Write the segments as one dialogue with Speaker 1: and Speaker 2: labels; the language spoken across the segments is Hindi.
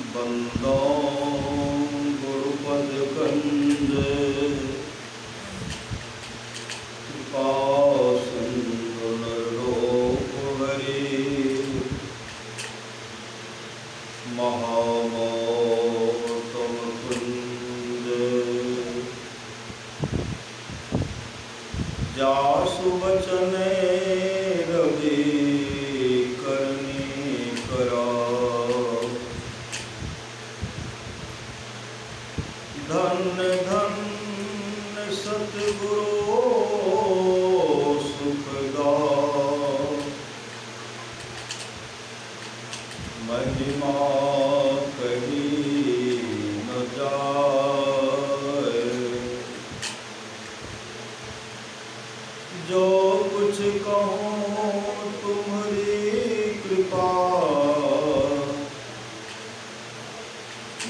Speaker 1: बंदो गुरुपद कंज कृपा सिंधु नरोप हरि महामोतम कुंज जासु वचने रवि करनी करा धन्य धन्य सतगुरु सुखदा महिमा कही न जाए। जो कुछ कहूँ तुम्हारी कृपा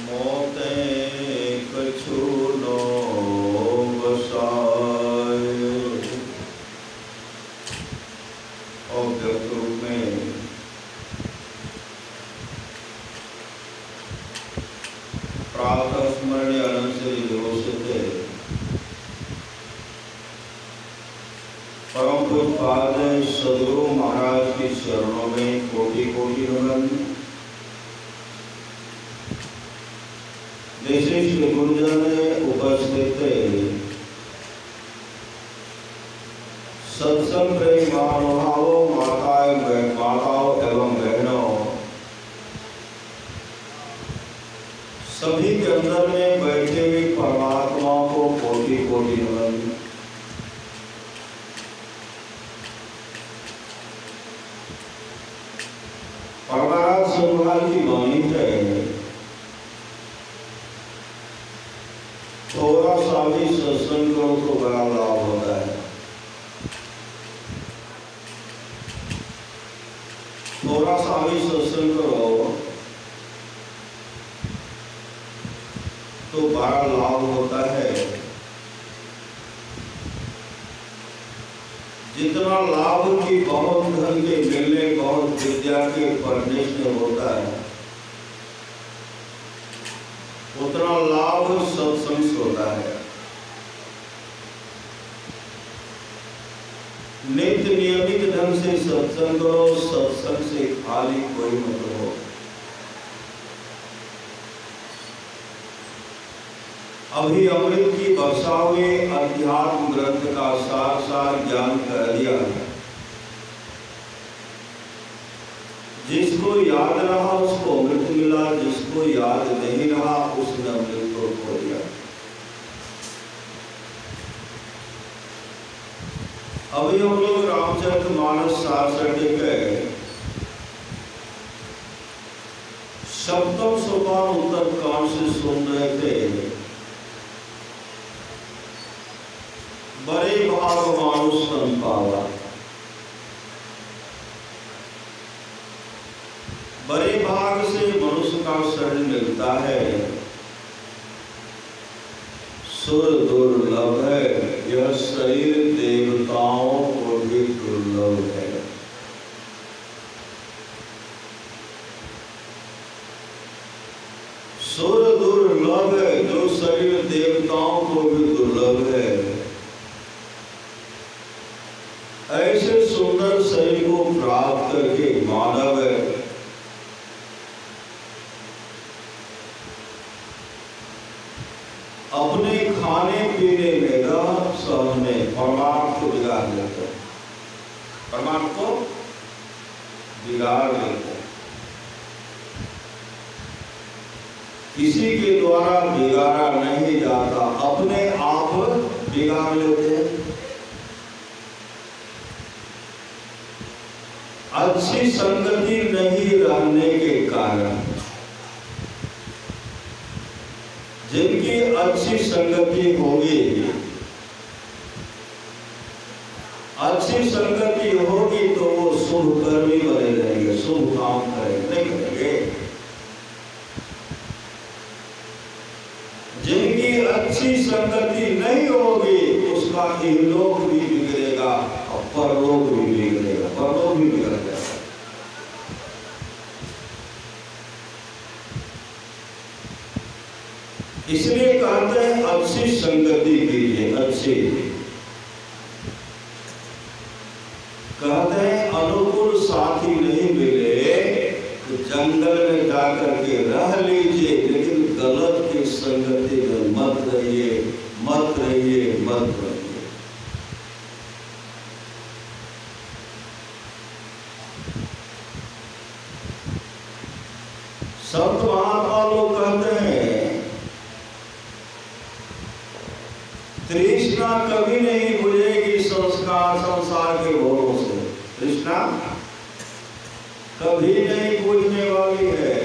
Speaker 1: मोते कछु नो बसाए। और व्यक्त रूप में प्रातः स्मरण अनंत से विभूषित परम पूज्यपाद सदगुरु महाराज की चरणों में कोटि कोटि नमन। विशिष्ट गुरुजन उपस्थित सत्संग प्रेमी महानुभावों, माताओं एवं बहनों, सभी के अंदर में बैठे हुए परमात्मा को कोटि कोटि नमन। परमाराज सोमवार की वाणी है, थोड़ा सा भी सत्संग करो तो बड़ा लाभ होता है। थोड़ा सा भी सत्संग करो तो बड़ा लाभ होता है। जितना लाभ की बहुत धन के मिलने, बहुत विद्या के पढ़ने से होता है, उतना लाभ सत्संग से होता है। नित्य नियमित ढंग से सत्संग करो, सत्संग से खाली कोई मत हो। अभी अमृत की वर्षा हुए अध्यात्म ग्रंथ का सार सार ज्ञान कर दिया। जिसको याद रहा उसको अमृत मिला, जिसको याद नहीं रहा उसने अमृत को खो दिया। अभी हम लोग रामचरितमानस 66 के सप्तम सोपान उत्तर कांड से सुन रहे थे। बड़े भाग मानुष सन पावा, बड़े भाग से मनुष्य का शरण मिलता है। सुर दुर्लभ है, यह शरीर देवताओं को भी दुर्लभ है। सुर दुर्लभ है, जो शरीर देवताओं को भी दुर्लभ है। ऐसे सुंदर शरीर को प्राप्त करके मानव अपने खाने पीने में सहने परमार्थ को बिगाड़ लेते हैं, परमार्थ को बिगाड़ लेते हैं। किसी के द्वारा बिगाड़ा नहीं जाता, अपने आप बिगाड़ लेते हैं। अच्छी संगति नहीं रहने के कारण, जिनकी अच्छी संगति होगी, अच्छी संगति होगी तो वो शुभ कर्मी बने रहेंगे, शुभ काम करेंगे, नहीं करेंगे। जिनकी अच्छी संगति नहीं होगी उसका इहलोक भी बिगड़ेगा और परलोक भी बिगड़ेगा, परलोक भी बिगड़ जाएगा। इसलिए कहते हैं अच्छी संगति कीजिए। अच्छी कहते हैं अनुकूल साथी नहीं मिले तो जंगल में जाकर के रह लीजिए, लेकिन गलत की संगति में मत रहिए, मत रहिए, मत रहिए। संत महात्मा लोग कहते हैं तृष्णा कभी नहीं बुझेगी संसार के भोगों से। तृष्णा कभी नहीं बुझने वाली है।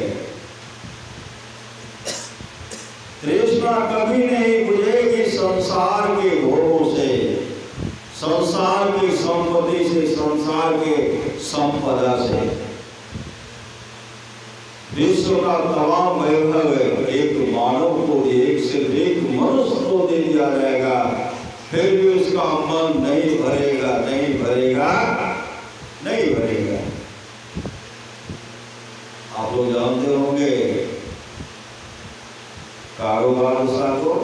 Speaker 1: तृष्णा कभी नहीं बुझेगी संसार के भोगों से, संसार की संपत्ति से, संसार के संपदा से। विश्व का तमाम वैभव एक मानव को, एक से एक मनुष्य को दे दिया जाएगा, फिर भी उसका मन नहीं भरेगा, नहीं भरेगा, नहीं भरेगा। आप लोग जानते होंगे कारोबार को,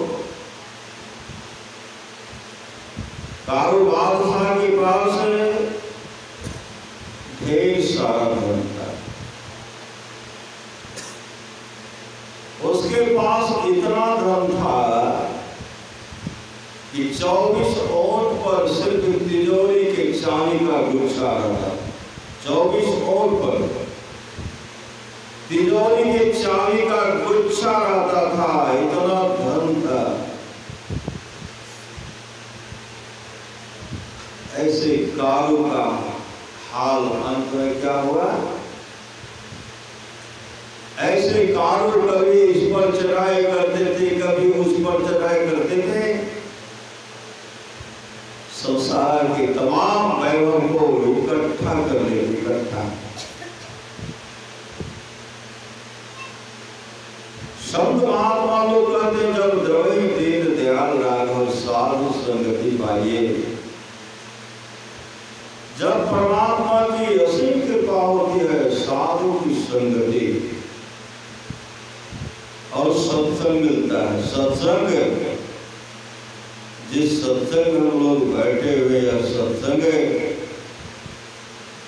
Speaker 1: कारोबार के पास ढेर सारा धन था। उसके पास इतना धन था कि 24 ओंठ पर सिर्फ तिजोरी के चांदी का गुच्छा रहा। 24 ओंठ पर तिजोरी के चांदी का गुच्छा रहता था, इतना धन था। ऐसे कारू का हाल अंत में क्या हुआ? ऐसे कारू कभी इस पर चढ़ाई करते थे, कभी उस पर चढ़ाई करते थे। संसार के तमाम वैभव को इकट्ठा कर लेते, इकट्ठा। संत महात्मा लोग कहते जब द्रवई दीन दयाल राघव साधु संगति पाइए, जब परमात्मा की असीम कृपा होती है, साधु की संगति और सत्संग मिलता है। सत्संग, जिस सत्संग में हम लोग बैठे हुए हैं, सत्संग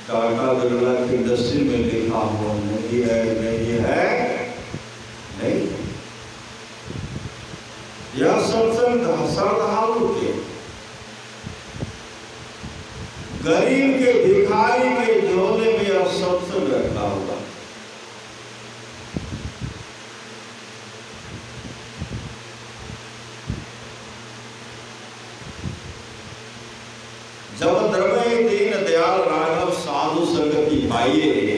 Speaker 1: टाटा बिरला की इंडस्ट्री में लिखा हुआ नहीं है, नहीं है, नहीं। यह सत्संग श्रद्धालु के, गरीब के, भिखारी के झोले में यह सत्संग रखा हुआ। जब द्रवई दीन दयाल राघव साधु संगति पाइए,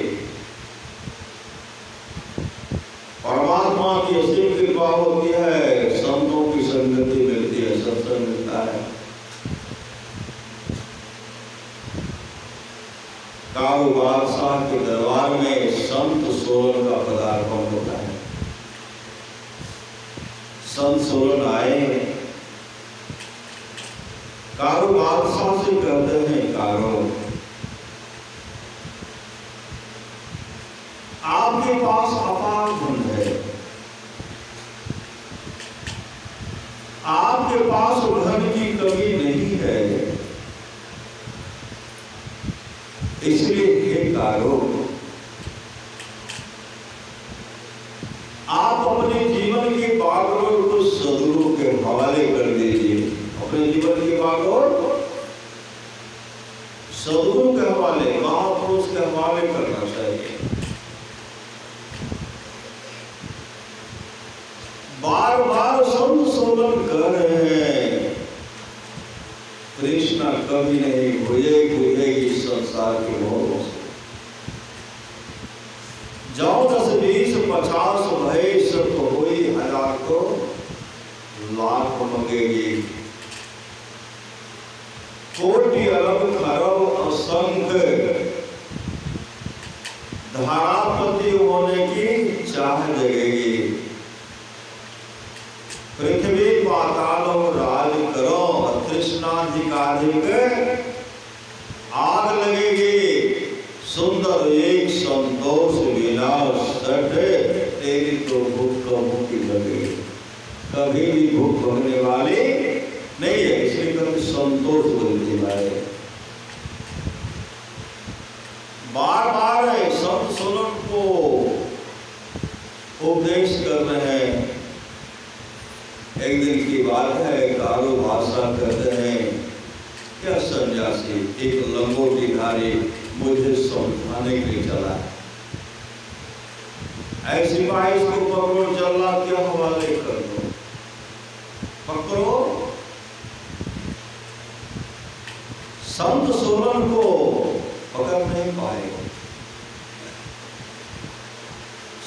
Speaker 1: परमात्मा की असीम कृपा होती है, संतों की संगति मिलती है, सत्संग मिलता है। कारू बादशाह के दरबार में संत सोलन का पदार्पण होता है। संत सोलन आए, कारू बादशाह से कहते हैं, कारू आपके पास अपार धन है, आपके पास धन की कमी नहीं है, इसलिए हे कारू आप अपने जीवन की बागडोर को सदगुरु के हवाले कर दीजिए। अपने जीवन की बागडोर सदगुरु के हवाले, महापुरुष के हवाले करना चाहिए। बार बार संत सोलन कह रहे हैं, कृष्णा कभी नहीं भूलेगी संसार के भोगों से। जाओ 10, 20, 50 भय सब तो हुई, 1000 को लाख मंगेगी। कोटि अरब खरब असंख्य धारापति होने की चाह जगेगी। पृथ्वी पातालों राज करो, तृष्णाधिकाधिक आग लगेगी। सुंदर एक संतोष विनाश सठ, तेरी तो भूख मुक्ति लगेगी। कभी भी भूख भगने वाली नहीं है, इसलिए कभी संतोष बुद्धि लाए। बार बार संत सोलन को उपदेश कर रहे हैं। एक दिन की बात है, कारो भाषा करते हैं, क्या सन्यासी एक लंगोटीधारी मुझे समझाने के लिए चला है, ऐसी बात को पकड़ो, जल्लाद के हवाले कर दो, पकड़ो। संत सोलन को पकड़ नहीं पाएगा।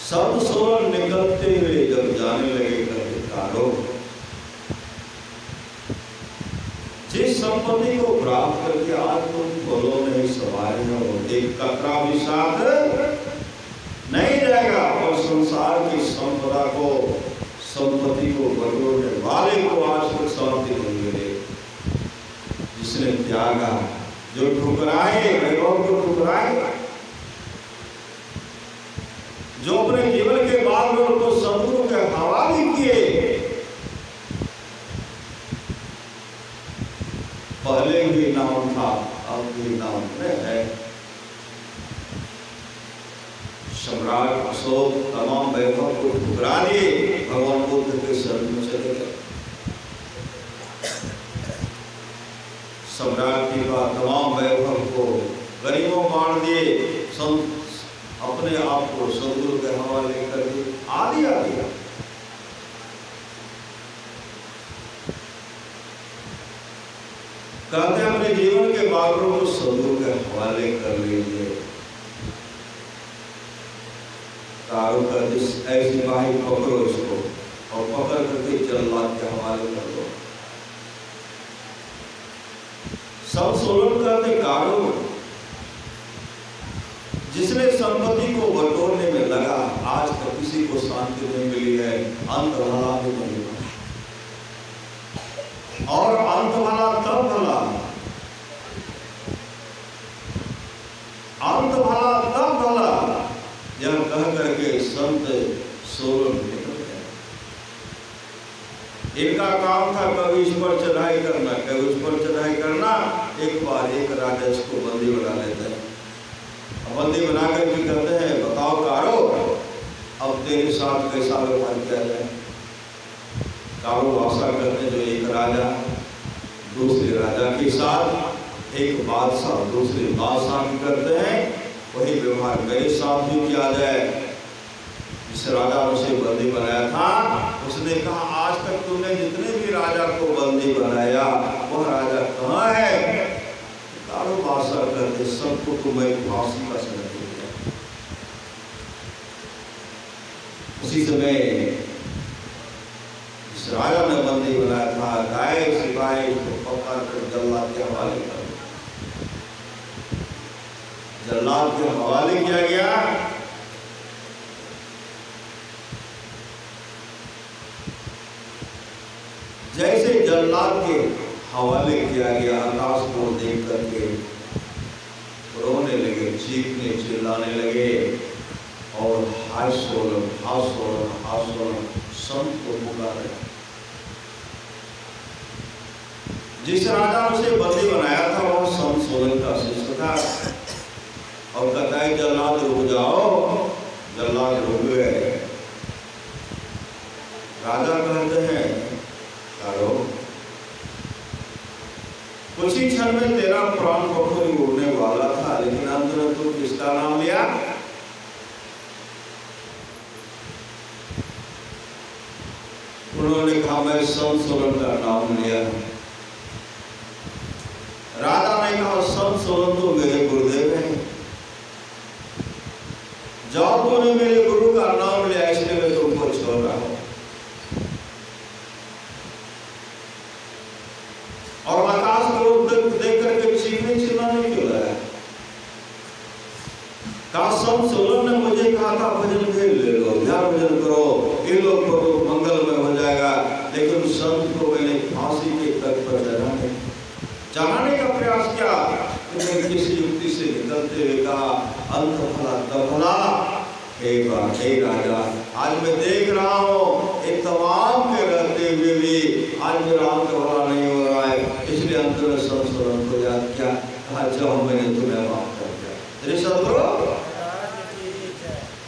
Speaker 1: संत सोलन निकलते हुए जब जाने लगे कारो, जिस संपत्ति को प्राप्त करके आज तुम फलों में सवार हो, एक कतरा भी साथ नहीं जाएगा, और संसार की संपदा को, संपत्ति को बटोरने वाले को आज तक शांति नहीं मिले। जिसने त्यागा, जो ठुकराए, वैभव को ठुकराए, जो अपने जीवन के बाद में उनको सदगुरु के हवाले किए, पहले भी नाम था, अब भी नाम में है। सम्राट अशोक तमाम वैभव को ठुकरा दिए, भगवान बुद्ध के शरण में चले गए। सम्राट जी का तमाम वैभव को गरीबों बांट दिए, अपने आप को सदगुरु के हवाले कर दिए, आदि आदि। कहते हैं अपने जीवन के बागों को सदगुरु के हवाले कर लीजिए। कारो का ऐसी बाही पकड़ो इसको, और पकड़ करके जल्लाद के हवाले कर दो। सब सोलन कहते कारो, जिसने संपत्ति को बटोरने में लगा, आज तक किसी को शांति नहीं मिली है, अंत भला भी नहीं हुआ। और अंत भला तब भला, अंत भला तब भला, यह कह करके संत सोलन निकल गए। इनका काम था कभी इस पर चढ़ाई करना, कभी उस पर चढ़ाई करना। एक बार एक राजा इसको बंदी बना लेते हैं, बंदी बना करके कहते हैं, बताओ कारो, अब तेरे साथ कैसा व्यवहार किया जाए। कारो भाषा करते हैं, जो एक राजा दूसरे राजा के साथ, एक बादशाह दूसरे बादशाह की करते हैं, वही व्यवहार मेरे साथ भी किया जाए। जिस राजा ने उसे बंदी बनाया था, उसने कहा, आज तक तुमने जितने भी राजा को बंदी बनाया, वह राजा कहाँ है। कारो भाषा करते, सबको तुम्हें फांसी का सजा दिया। उसी समय इस राजा ने बंदी बनाया था, गाय सिपाही को पकड़ कर जल्लाद के हवाले कर, जल्लाद के हवाले किया गया। जैसे जल्लाद के हवाले किया गया, आकाश को देख करके रोने लगे, चीखने चिल्लाने लगे, और हाय सोलन, हाय सोलन, हाय सोलन संत को पुकारे। जिस राजा ने उसे बंदी बनाया था, वह संत सोलन का शिष्य था, और कहता है, जल्लाद रुक जाओ। जल्लाद रुक गए। राजा कहते हैं, कारो, कुछ ही क्षण में तेरा प्राण पखोरी उड़ने वाला था, लेकिन अंत में तू किसका नाम लिया। उन्होंने कहा, मैं संत सोलन का नाम लिया। राजा ने कहा, संत सोलन तो मेरे गुरुदेव हैं, जाओ, तूने मेरे गुरु का नाम लिया, इसलिए मैं तुमको छोड़ रहा हूं। और आकाश को देख करके चीखने चिल्लाने क्यों लगा। कहा, संत सोलन ने मुझे कहा था भजन खेल ले लो, ध्यान भजन करो, ये लोग करो, मंगल में हो जाएगा। लेकिन संत को मैंने फांसी के तट पर चढ़ाने का प्रयास किया। तो किसी युक्ति से निकलते हुए कहा, अंत भला तब भला। हे राजा, आज मैं देख रहा हूँ, ये तमाम के रहते हुए भी आज मेरा अंत भला नहीं हो रहा है, इसलिए अंत में संस्मरण को याद किया, कहा जाओ मैंने तुम्हें माफ कर दिया। तेरे सदगुरु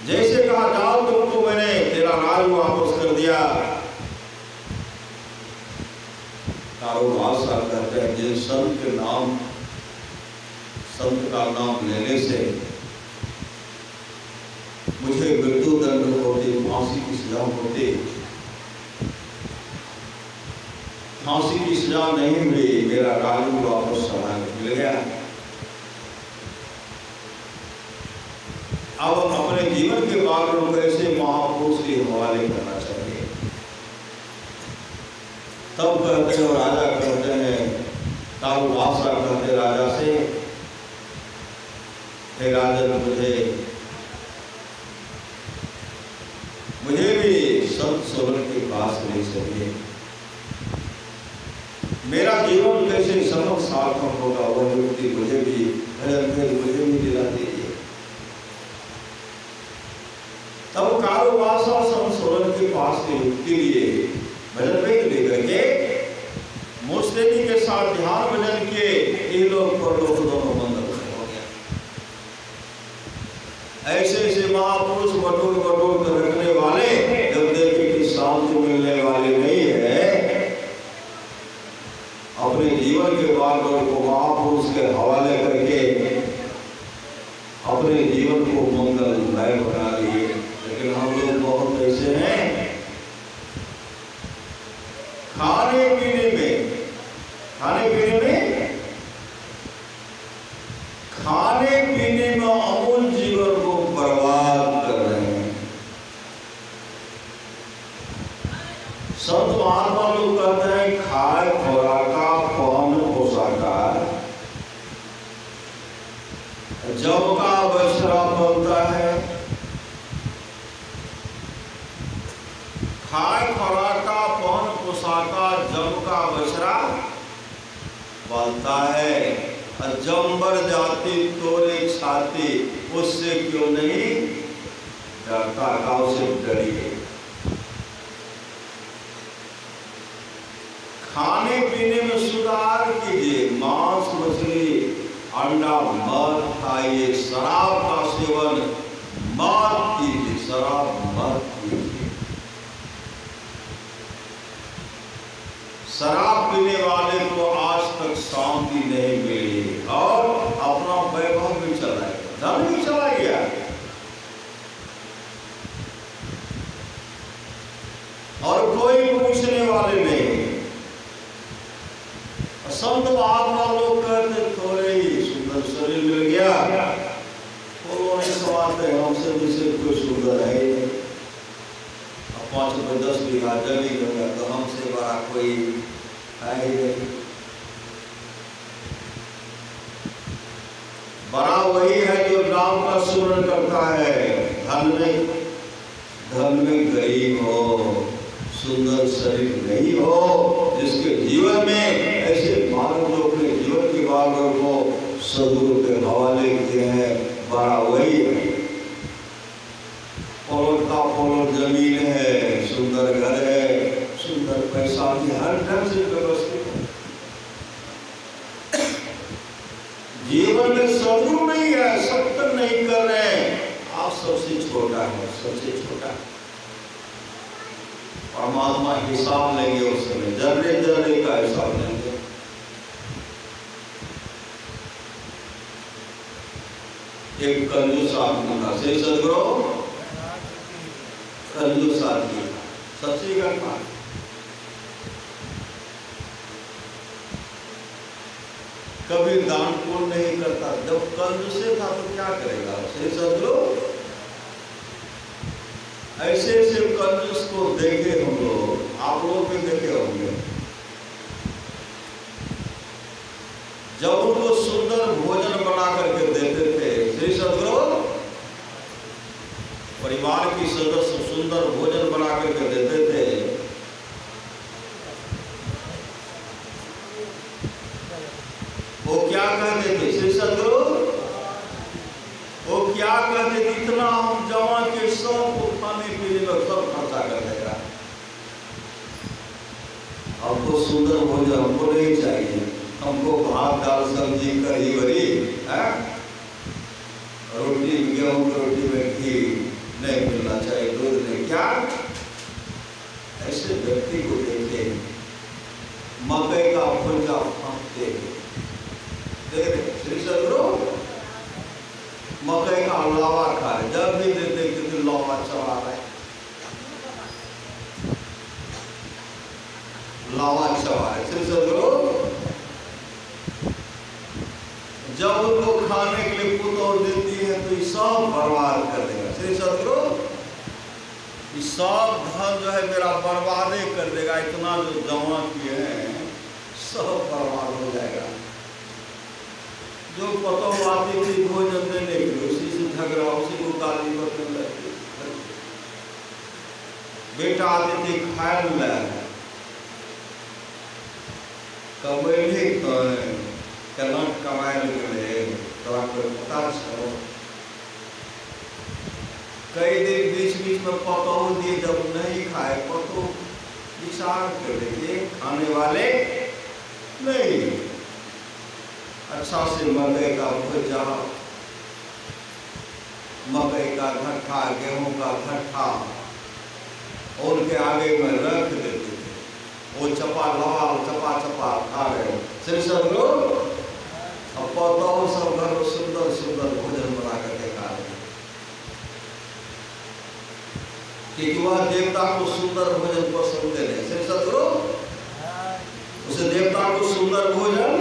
Speaker 1: जैसे कहा जाओ तुमको मैंने तेरा राज वापस कर दिया। कारोबार साहब कहते हैं जिन संत के नाम, संत का नाम लेने से मुझे मृत्यु दंड होती, फांसी की सजा होती, फांसी की सजा नहीं हुई, मेरा राजू वापस सभा मिल गया। अब अपने जीवन के बागों को ऐसे महापुरुष के हवाले करना चाहिए। तब कहते हैं, राजा कहते हैं, काबू बादशाह कहते राजा से, हे राजन मुझे भी संत सोलन के पास ले चलिए, मेरा जीवन कैसे सफल सार्थक होगा वह व्यक्ति मुझे भी दिला दीजिए। तब कारोबार संत सोलन के पास के युक्ति लिए भजन वेद लेकर के मुस्तेदी के साथ ध्यान भजन किए, ये लोग परलोक दोनों बंधन हो गया। ऐसे ऐसे महापुरुष बटोर बटोर कर रखने वाले जब देखे कि शांति मिलने वाले नहीं है, अपने जीवन के बागों को महापुरुष के हवाले करके अपने जीवन को मंगलमय बना लिए। लेकिन हम लोग बहुत ऐसे हैं, खाने पीने में अमूल जीवन को बर्बाद कर रहे हैं। संत महात्मा लोग कहते हैं खाए खुराका पहन पोशाका, जब का बछड़ा बनता है, खाए खुराका पहन पोशाका जब का बछड़ा बनता है, जम्बर जाति तोरे छाती उससे क्यों नहीं डरता, गाँव से डरिए। खाने पीने में सुधार कीजिए, मांस मछली अंडा मत खाइए, शराब का सेवन मत कीजिए, शराब मत कीजिए। शराब पीने वाले को आज तक शांति नहीं मिली और अपना वैभव भी चला गया, धन भी चला गया। और कोई पूछने वाले नहीं। संत महात्मा लोग कहते थोड़े ही सुंदर शरीर मिल गया, वो नहीं समाते हमसे दूसरे कोई सुंदर है, 5 रुपये 10 बीघा जमीन हो गया तो हमसे बड़ा कोई है ही नहीं। बड़ा वही है जो नाम का सुमरण करता है, धन में गरीब हो, सुंदर शरीर नहीं हो, जिसके जीवन में ऐसे मानव जो अपने जीवन के बागों को सदगुरु के हवाले किए हैं, बड़ा वही है। पलोट जमीन है, सुंदर घर है, सुंदर पैसा भी हर ढंग से व्यवस्थित है। जीवन में सदगुरु नहीं है, सत्य नहीं कर रहे हैं, आप सबसे छोटा है, सबसे छोटा। परमात्मा हिसाब लेंगे उस समय, जर्रे जर्रे का हिसाब लेंगे। एक कंजूस आदमी था, से सदगुरु कंजूस आदमी था, सच्ची घटना। कभी दान पुण्य नहीं करता, जब कंजूसे था तो क्या करेगा, से सदगुरु ऐसे ऐसे कंजूस को देखे हम लोग, आप लोग भी देखे होंगे। जब उनको सुंदर भोजन बना करके देते थे, श्री सदगुरु परिवार की सदस्य सुंदर भोजन बना करके देते थे, वो क्या कहते थे श्री सदगुरु, वो क्या कहते थे, इतना हम जमा के सब खाने पीने में सब खर्चा कर देगा। सुंदर भोजन हमको नहीं चाहिए, हमको भात दाल सब्जी कढ़ी बड़ी रोटी गेहूं की रोटी में घी नहीं मिलना चाहिए, दूध नहीं। क्या ऐसे व्यक्ति को देखे मकई का भुजा फाँकते श्री सदगुरु मकई का लावा खा रहे, जब भी देते कि लावा चला रहे, लावा चला रहे श्री सदगुरु। जब उनको खाने के लिए पुतौर देती है तो ये सब बर्बाद कर देगा श्री सदगुरु। ये सब धन जो है मेरा बर्बाद कर देगा, इतना जो जमा किए हैं सब बर्बाद हो जाएगा। जो पतों आती थी भोजन देने के लिए उसी से झगड़ा, उसी को गाली बदलने लगती, बेटा आती थी खाए ला कमैली केना कमाए गए तोरा को पता छो। कई दिन बीच बीच में पतों दिए, जब नहीं खाए पतों विचार कर देखिए खाने वाले नहीं। अच्छा से मकई का भुजा, मकई का घट्टा, गेहूं का घट्टा उनके आगे में रख देते थे, वो चपा लाल चपा चपा खा रहे श्री सदगुरु। अब पतों सब घर में सुंदर सुंदर भोजन बना करके खा रहे, क्योंकि वह देवता को सुंदर भोजन पसंद है श्री सदगुरु। उसे देवता को सुंदर भोजन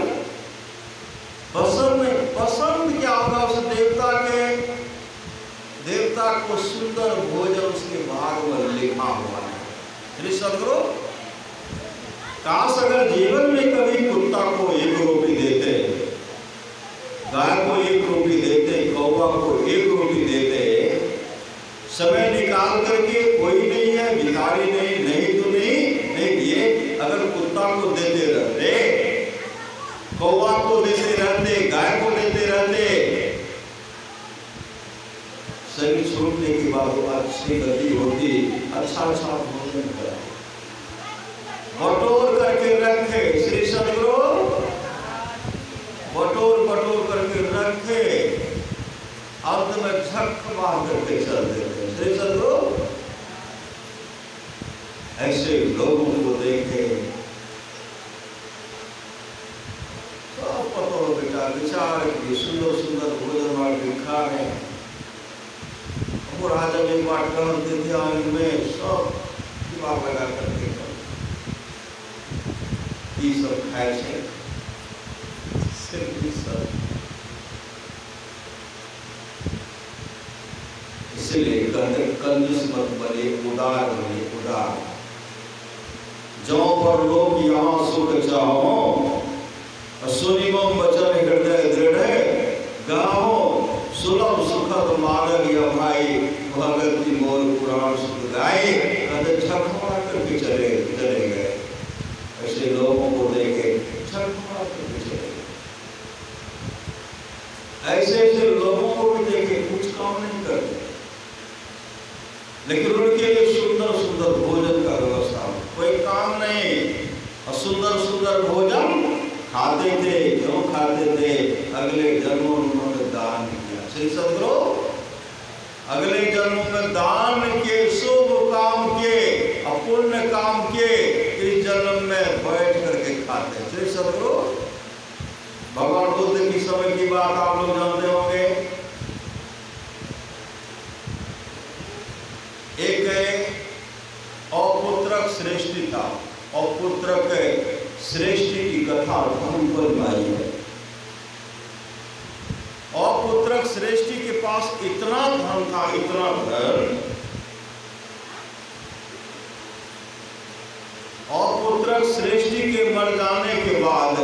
Speaker 1: पसंद नहीं, पसंद क्या होगा उस देवता को सुंदर भोजन उसके भाग में लिखा हुआ है श्री सदगुरु। काश अगर जीवन में कभी कुत्ता को एक रोटी देते, गाय को एक रोटी देते, कौवा को एक रोटी देते, समय निकाल करके कोई नहीं है भिखारी नहीं तो नहीं दिए, अगर कुत्ता को देते रहते, कौवा को देते रहते, गाय को देते रहते, शरीर छूटने के बाद वो अच्छी गति होती, अच्छा भोजन करा बटोर करके रखे श्री सदगुरु, बटोर करके रखे, अंत में झक मार करके चल देते श्री सदगुरु। ऐसे लोगों को देखे सब पतो बेटा विचार की सुंदर सुंदर भोजन वाले खा रहे। वो राजा एक बार टहलते थे आंगन में, सब दीवार लगा करके सब खाए इसलिए कहते कंजूस मत बने, उदार बने, उदार। जो पर लोग यहाँ सुख चाहो, सुनिमो वचन हृदय दृढ़ गाओ, सुलभ सुखद मानव या भाई, भगति मोर पुराण सुख गाए। कहते झकमा करके चले गए। ऐसे लोगों को देखे झकमा करके चले गए। ऐसे लोगों को भी देखे कुछ काम नहीं करते, लेकिन उनके लिए सुंदर सुंदर भोजन का व्यवस्था, कोई काम नहीं, और सुंदर सुंदर भोजन खाते थे। क्यों खाते थे? अगले जन्मों में उन्होंने दान किया श्री सदगुरु। अगले जन्मों में दान के, शुभ काम के, अपुण्य काम के, इस जन्म में बैठ करके खाते श्री सदगुरु। भगवान बुद्ध की समय की बात आप लोग जानते होंगे। एक अपुत्रक श्रेष्ठी था, अपुत्रक श्रेष्ठी की कथा धर्म पर आई है। अपुत्रक श्रेष्ठी के पास इतना धन था, इतना धन। अपुत्रक श्रेष्ठी के मर जाने के बाद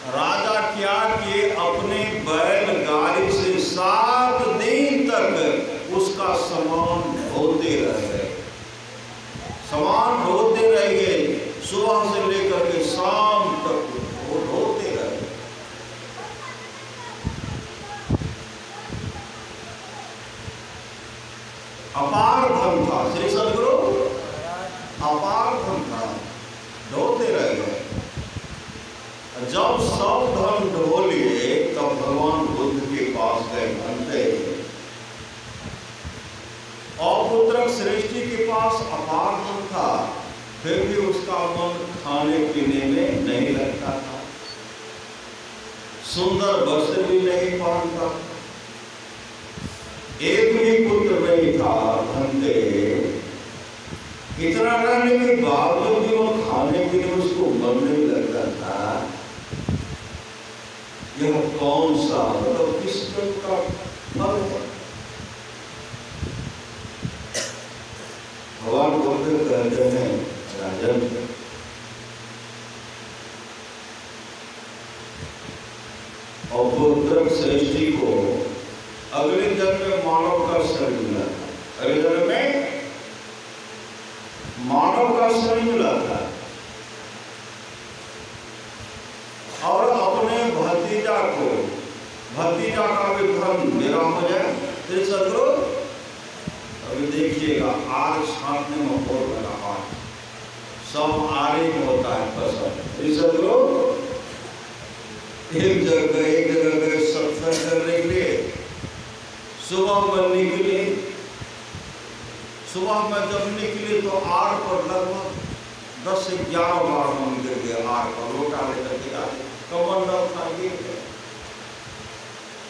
Speaker 1: राजा क्या किए, अपने बैलगाड़ी से 7 दिन तक उसका सामान ढोते रह गए, सामान ढोते रह गए, सुबह से लेकर के शाम तक ढोते रह गए। अपार धन था श्री सदगुरु, अपार धन था। जब सब धन ढो लिए तब भगवान बुद्ध के पास गए बनते और पुत्रक सृष्टि के पास अपार धन था, फिर भी उसका मन खाने पीने में नहीं लगता था, सुंदर वस्त्र भी नहीं पहनता। एक भी पुत्र नहीं था, धनते इतना रहने के बावजूद भी वो खाने पीने में उसको मन नहीं लगता था। यह कौन सा मतलब किस का फल है? भगवान बुद्ध कहते हैं राजन, और पुत्रक सृष्टि को अगले जन्म में मानव का शरीर मिला था, अगले जन्म में मानव का शरीर मिला था और अपने भतीजा को, भतीजा का भी धर्म मेरा हो जाए। फिर सदगुरु अभी देखिएगा आग छाटने में बहुत बड़ा हाथ, सब आरे में होता है फसल। फिर सदगुरु एक जगह गए सत्संग करने के लिए, सुबह में निकले, सुबह में जब निकले तो आर पर लगभग 10 से 11 बार हम गिर गए, आर पर लोटा लेकर के आए, कमर न था गिर गए।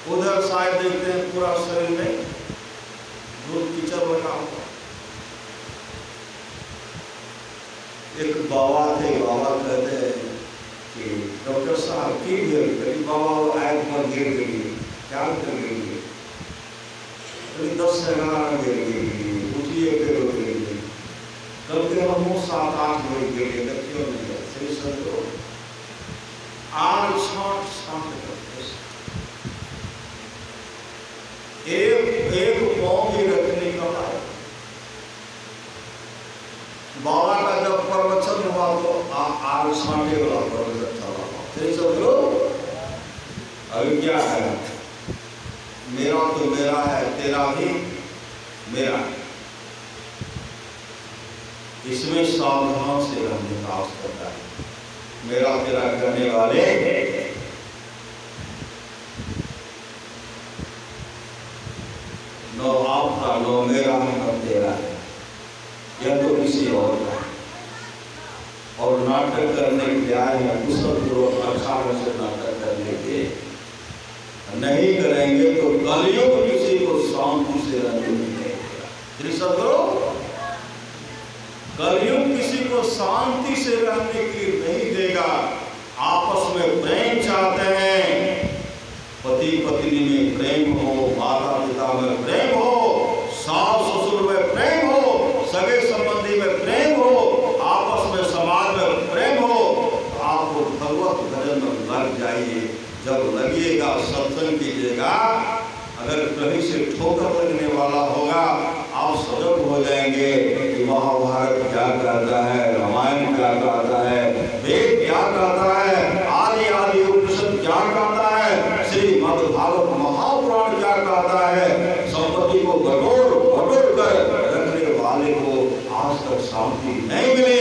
Speaker 1: उधर शायद देखते हैं पूरा शरीर में दूध कीचड़ लगा हुआ। एक बाबा थे, बाबा कहते हैं कि डॉक्टर साहब की भेल बाबा आग पर गिर गई, क्या कर गई? 10 से 11 गिर गई, उठिए फिर गिर गई, कल के हम 7-8 बजे गिर गए, क्यों नहीं है? सही समझो, आग छाट एक पाँव भी रखने का है। बाबा का जब प्रवचन हुआ तो आग छाटे वाला प्रवचन चला। सही समझो, अभी क्या है? मेरा तो मेरा है, तेरा भी मेरा है। इसमें सावधान से रहने का आवश्यकता है। मेरा तेरा करने वाले नो आपका, नो मेरा है, न तेरा है, यह तो किसी और का है। और नाटक करने के आए हैं, कुशलपूर्वक अच्छा से नाटक करने के नहीं करेंगे तो कलयुग किसी को शांति से रहने नहीं देगा। कलयुग किसी को शांति से रहने की नहीं देगा। आपस में प्रेम चाहते हैं, पति पत्नी में प्रेम हो, माता पिता में प्रेम हो, सास ससुर में प्रेम हो, सगे संबंधी में प्रेम हो, आपस में समाज में प्रेम हो, तो आपको भगवत भजन में लग जाइए। जब लगिएगा सत्संग कीजिएगा, अगर कहीं से ठोकर लगने वाला होगा आप सजग हो जाएंगे कि महाभारत क्या कहता है, रामायण क्या कहता है, वेद क्या कहता है, आदि आदि उपनिषद क्या कहता है, श्रीमद् भागवत महापुराण क्या कहता है। संपत्ति को बटोर कर रखने वाले को आज तक शांति नहीं मिली,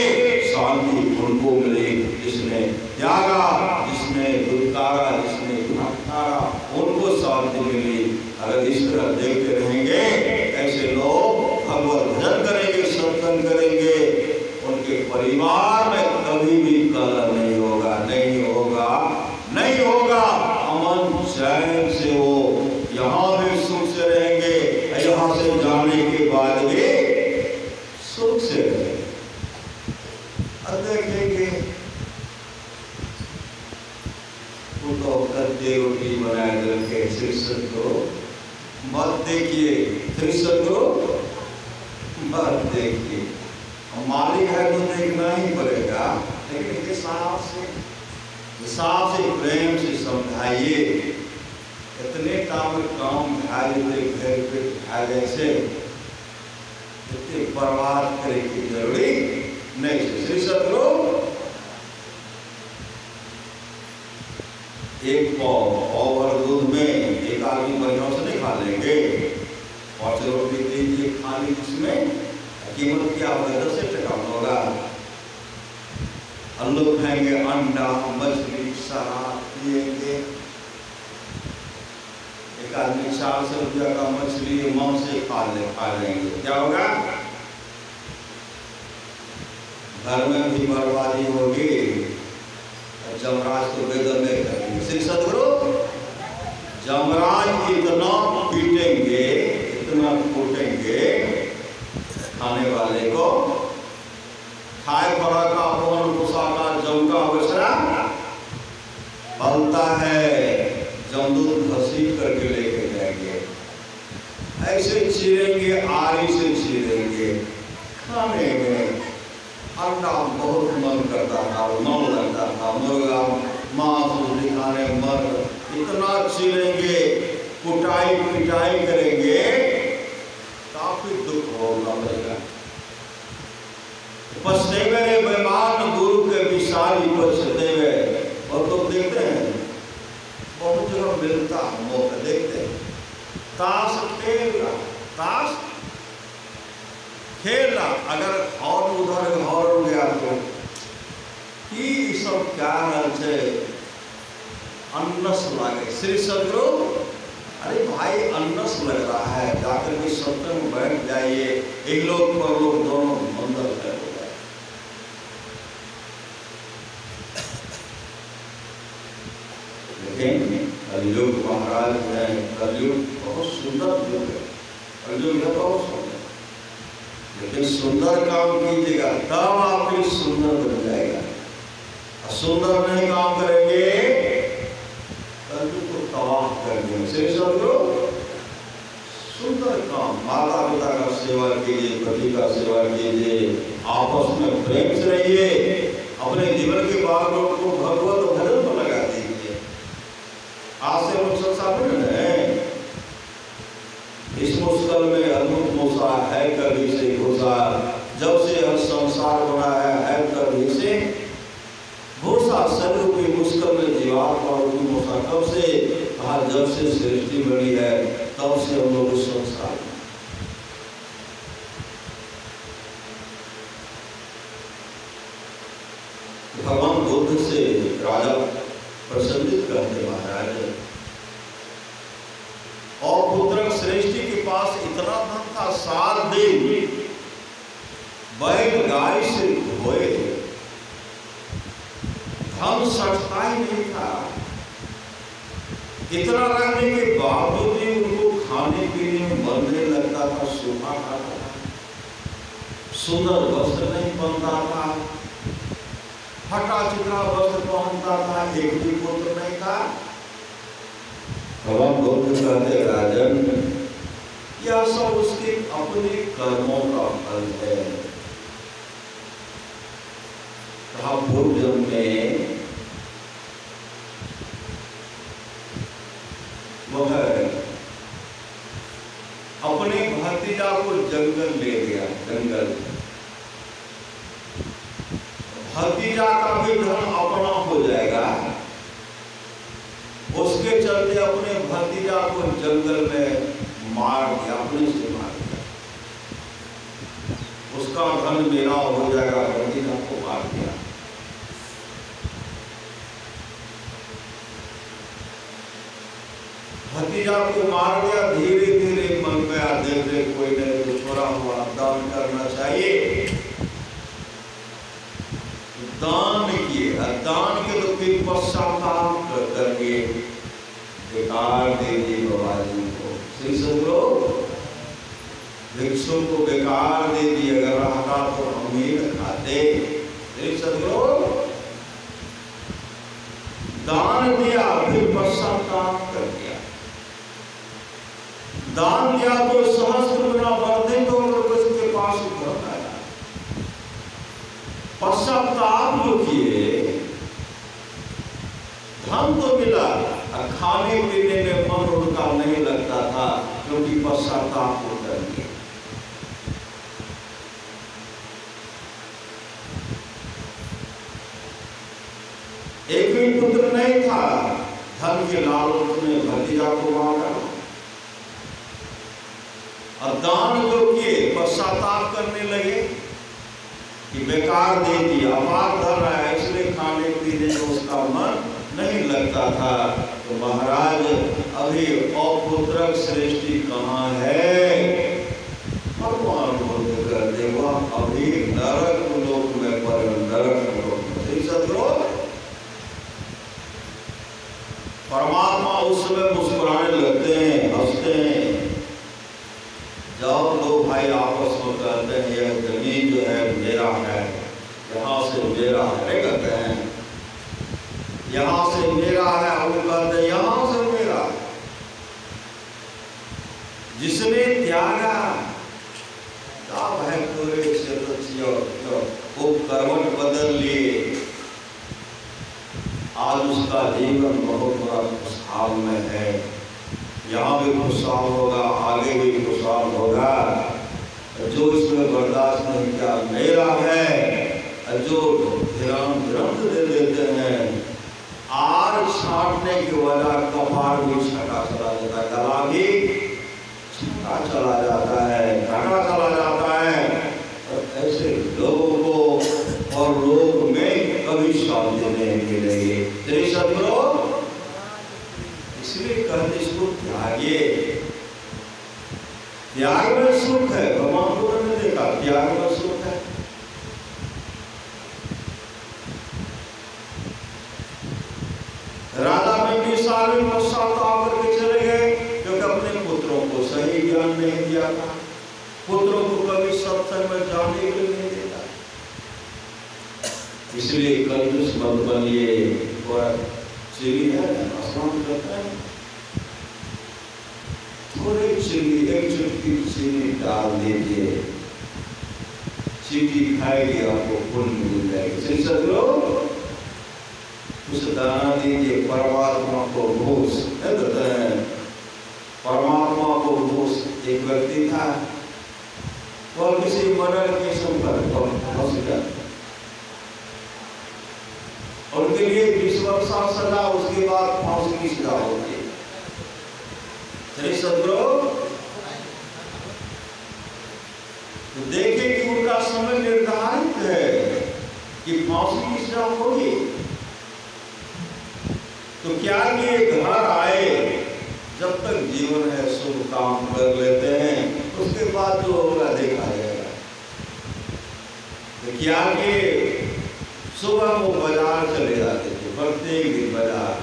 Speaker 1: शांति उनको मिली जिसने त्यागा, जिसने दुत्कारा, जिसने दुखारा, उनको शांति मिली। अगर इस तरह देखते रहेंगे, ऐसे लोग भगवत भजन करेंगे, सत्संग करेंगे, उनके परिवार में कभी भी कलह नहीं होगा, नहीं होगा, नहीं होगा। अमन चैन से वो यहाँ भी सुख से रहेंगे, यहाँ से जाने के बाद भी सुख से रहेंगे। अब देखेंगे तो कच्चे रोटी बनाए रखे शीर्षक को मत देखिए, शीर्षक को मत देखिए। मालिक है तो देखना ही पड़ेगा, लेकिन हिसाब से प्रेम से समझाइए। इतने काम ढाई घर पे ढाई से इतने बर्बाद करे की जरूरी नहीं। श्री सतगुरु एक पाव भर दूध में एक आदमी बढ़िया से नहीं खा लेंगे, और चलो दीजिए खाली, जिसमें कीमत क्या होगा, 10 टका होगा। और लोग खाएंगे अंडा मछली शराब पिएंगे। एक आदमी 400 रुपया का मछली मांस से खा लेंगे, क्या होगा? घर में भी बर्बादी होगी, जमराज तो बेदम में करेंगे। श्री सदगुरु जमराज इतना पीटेंगे, इतना कूटेंगे खाने वाले को, खाए पड़ा का पवन भूषा का जम का बछड़ा पलता है, जमदूत घसीट करके लेके जाएंगे, ऐसे चीरेंगे, आरी से चीरेंगे। खाने में अंडा बहुत मन करता था, मन लगता था, मुर्गा मांस दिखाने मन, इतना चीरेंगे, कुटाई पिटाई करेंगे, काफी दुख होगा पड़ेगा। पछतेवे रे बेमान गुरु के विशाली पछतेवे। और लोग देखते हैं बहुत जगह मिलता मौका, देखते हैं ताश खेलना, अगर हॉर्न उधर हॉर्न गया तो कि सब क्या है अन्नस लागे। श्री सदगुरु अरे भाई अन्नस लग रहा है, जाकर के सत्संग में बैठ जाइए, एक लोग पर लोग दोनों मंदिर हो जाए। लेकिन कलयुग महाराज है, कलयुग बहुत सुंदर युग है, कलयुग है बहुत सुंदर, लेकिन सुंदर काम कीजिएगा तब आपके सुंदर बन जाएगा। सुंदर नहीं काम करेंगे कलयुग को तबाह कर देंगे। श्री सदगुरु सुंदर काम, माता पिता का सेवा कीजिए, पति का सेवा कीजिए, आपस में प्रेम से रहिए, अपने जीवन के बागों को भगवत भजन में लगा दीजिए। आज से लोग संसार में है, इस मुश्किल में अद्भुत मूसा है कभी से घुसा, जब से हर संसार बना है कभी से घुसा, शरीर की मुश्किल में जीवात्मा और मूसा कब से कहा, जब से सृष्टि बनी है तब से हम लोग संसार में। भगवान बुद्ध से राजा प्रसन्नित करते महाराज, और पुत्र श्रेष्ठी के पास इतना धन था, 7 दिन बैलगाड़ी से धोए, धन सटता ही नहीं था। इतना रहने के बावजूद भी उनको खाने पीने में मन नहीं लगता था, सूखा खाता था, सुंदर वस्त्र नहीं पहनता था, फटा चित्रा वस्त्र पहनता था, एक भी पुत्र नहीं था। भगवान बुद्ध कहते राजन, यह सब उसके अपने कर्मों का फल है। कहा पूर्व जन्म में वह अपने भतीजा को जंगल ले गया, जंगल भतीजा का भी धन अपना हो जाएगा, उसके चलते अपने भतीजा को जंगल में मार दिया, अपने से मार दिया, उसका धन मेरा हो जाएगा, भतीजा को मार दिया। भतीजा को मार दिया, धीरे धीरे मन गया, देख देख कोई नहीं तो छोड़ा हुआ दान करना चाहिए, दान किए। दान के तो फिर पश्चाताप करके बेकार दे दिए बाबा जी को। श्री सदगुरु भिक्षु को बेकार दे दिए, अगर रहता तो हम ही खाते। श्री सदगुरु दान दिया, फिर पश्चाताप कर दिया। दान दिया तो सहस्त्र गुना वर्धित होकर उसके पास उतर आया। पश्चाताप जो किए, धन तो मिला, खाने पीने में मन उनका नहीं लगता था, क्योंकि पश्चाताप हो कर दिया। एक भी पुत्र नहीं था, धन के लालच में भतीजा को मारा, और दान जो किए पश्चाताप करने लगे कि बेकार दे दिया, अपार धन है इसलिए खाने पीने में उसका मन नहीं लगता था। तो महाराज अभी अपुत्रक सृष्टि कहाँ है? भगवान बोलते करते वह अभी नरक लोक में परम नरक लोक में। सदगुरु परमात्मा उस समय मुस्कुराने लगते हैं, हंसते हैं। जब लोग भाई आपस में कहते हैं यह जमीन जो है मेरा है, यहाँ से मेरा है कहते हैं, यहाँ से मेरा है, वो कहते हैं यहाँ से मेरा। जिसने त्यागा तब है पूरे वो करवट बदल लिए, आज उसका जीवन बहुत बड़ा खुशहाल में है। यहाँ भी खुशहाल होगा, आगे भी खुशहाल होगा। जो इसमें बर्दाश्त नहीं किया मेरा है, जो ग्रंथ दे देते हैं, आग छाटने की वजह कपार भी छटा चला जाता है, गला भी छटा चला जाता है, घटा चला जाता है। और ऐसे लोगों को और लोग में कभी शांति नहीं मिलेगी। तेरी सदगुरु इसलिए कहते इसको त्यागिए। त्याग में सुख है, भगवान को ने देखा त्याग में सुख है। राजा में 20 साल में पश्चाताप करके चले गए, क्योंकि अपने पुत्रों को सही ज्ञान नहीं दिया था, पुत्रों को कभी सत्संग में जाने के लिए नहीं देता। इसलिए कंजूस मत बनिए। और चिड़ी है स्नान करता है, थोड़ी चिड़ी एक चुटकी चीनी डाल दीजिए, चीटी खाएगी आपको पुण्य मिल जाएगी। सही सदगुरु उस दाना दीजिए, परमात्मा को घूस कहते हैं। परमात्मा को घूस एक व्यक्ति था, वह किसी मर्डर केस पर फंस गया, उनके लिए 20 वर्ष सजा, उसके बाद फांसी की सजा होती है। श्री सदगुरु तो देखे कि उनका समय निर्धारित है कि फांसी की सजा होगी। तो क्या ये घर आए, जब तक जीवन है शुभ काम कर लेते हैं, उसके बाद जो होगा देखा जाएगा। तो क्या कि सुबह वो बाजार चले जाते थे, प्रत्येक दिन बाजार।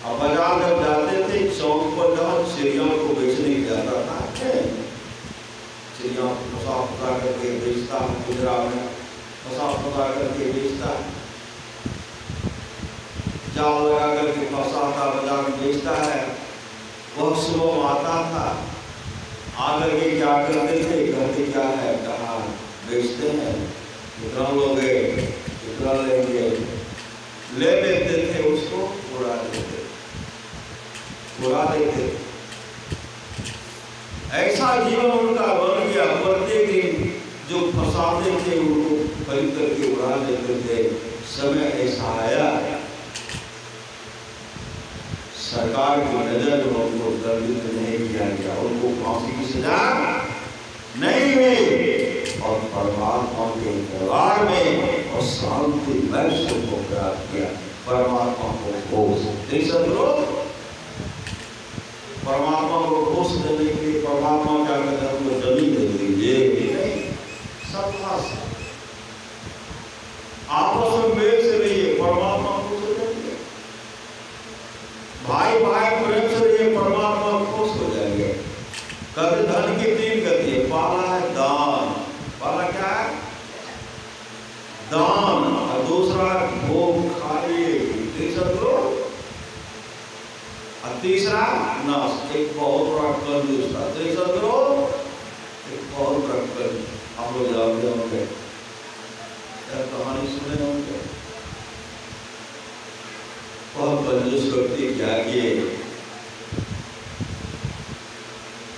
Speaker 1: अब बाजार जब जाते थे, चौक पर जहाँ चिड़ियों को बेचने जाता था, चिड़ियों को फंसा फंसा करके बेचता, गुजरा में फंसा फंसा करके बेचता, जाल लगा करके फंसाता, बाजार में बेचता है। वह सुबह आता था, आकर के क्या करते थे, कहते क्या है, कहा बेचते हैं, कितना लोगे, कितना लेंगे, ले लेते थे, उसको उड़ा देते, उड़ा देते। ऐसा जीवन उनका बन गया। प्रत्येक दिन जो फंसाते थे उनको खरीद करके उड़ा देते थे। समय ऐसा आया, सरकार की नजर में उनको दंडित नहीं किया गया, उनको फांसी की सजा नहीं हुई, और परमात्मा के दरबार में और शांति में सुख को प्राप्त किया। परमात्मा को खोज परमात्मा को खोज देने के लिए परमात्मा क्या कहते हैं, उनको जमीन दे दीजिए, नहीं सब खास आपस में मेल से रहिए, परमात्मा खुश हो जाएंगे। भाई भाई प्रेम से रहिए, परमात्मा खुश हो जाएंगे। कहते धन की 3 गति है, पहला है दान, पहला क्या है दान, और दूसरा भोग खाइए, और तीसरा नाश। एक बहुत बड़ा कंजूस था, एक बहुत बड़ा कंजूस, आप लोग जानते होंगे, कहानी सुने होंगे। वह कंजूस व्यक्ति क्या किए,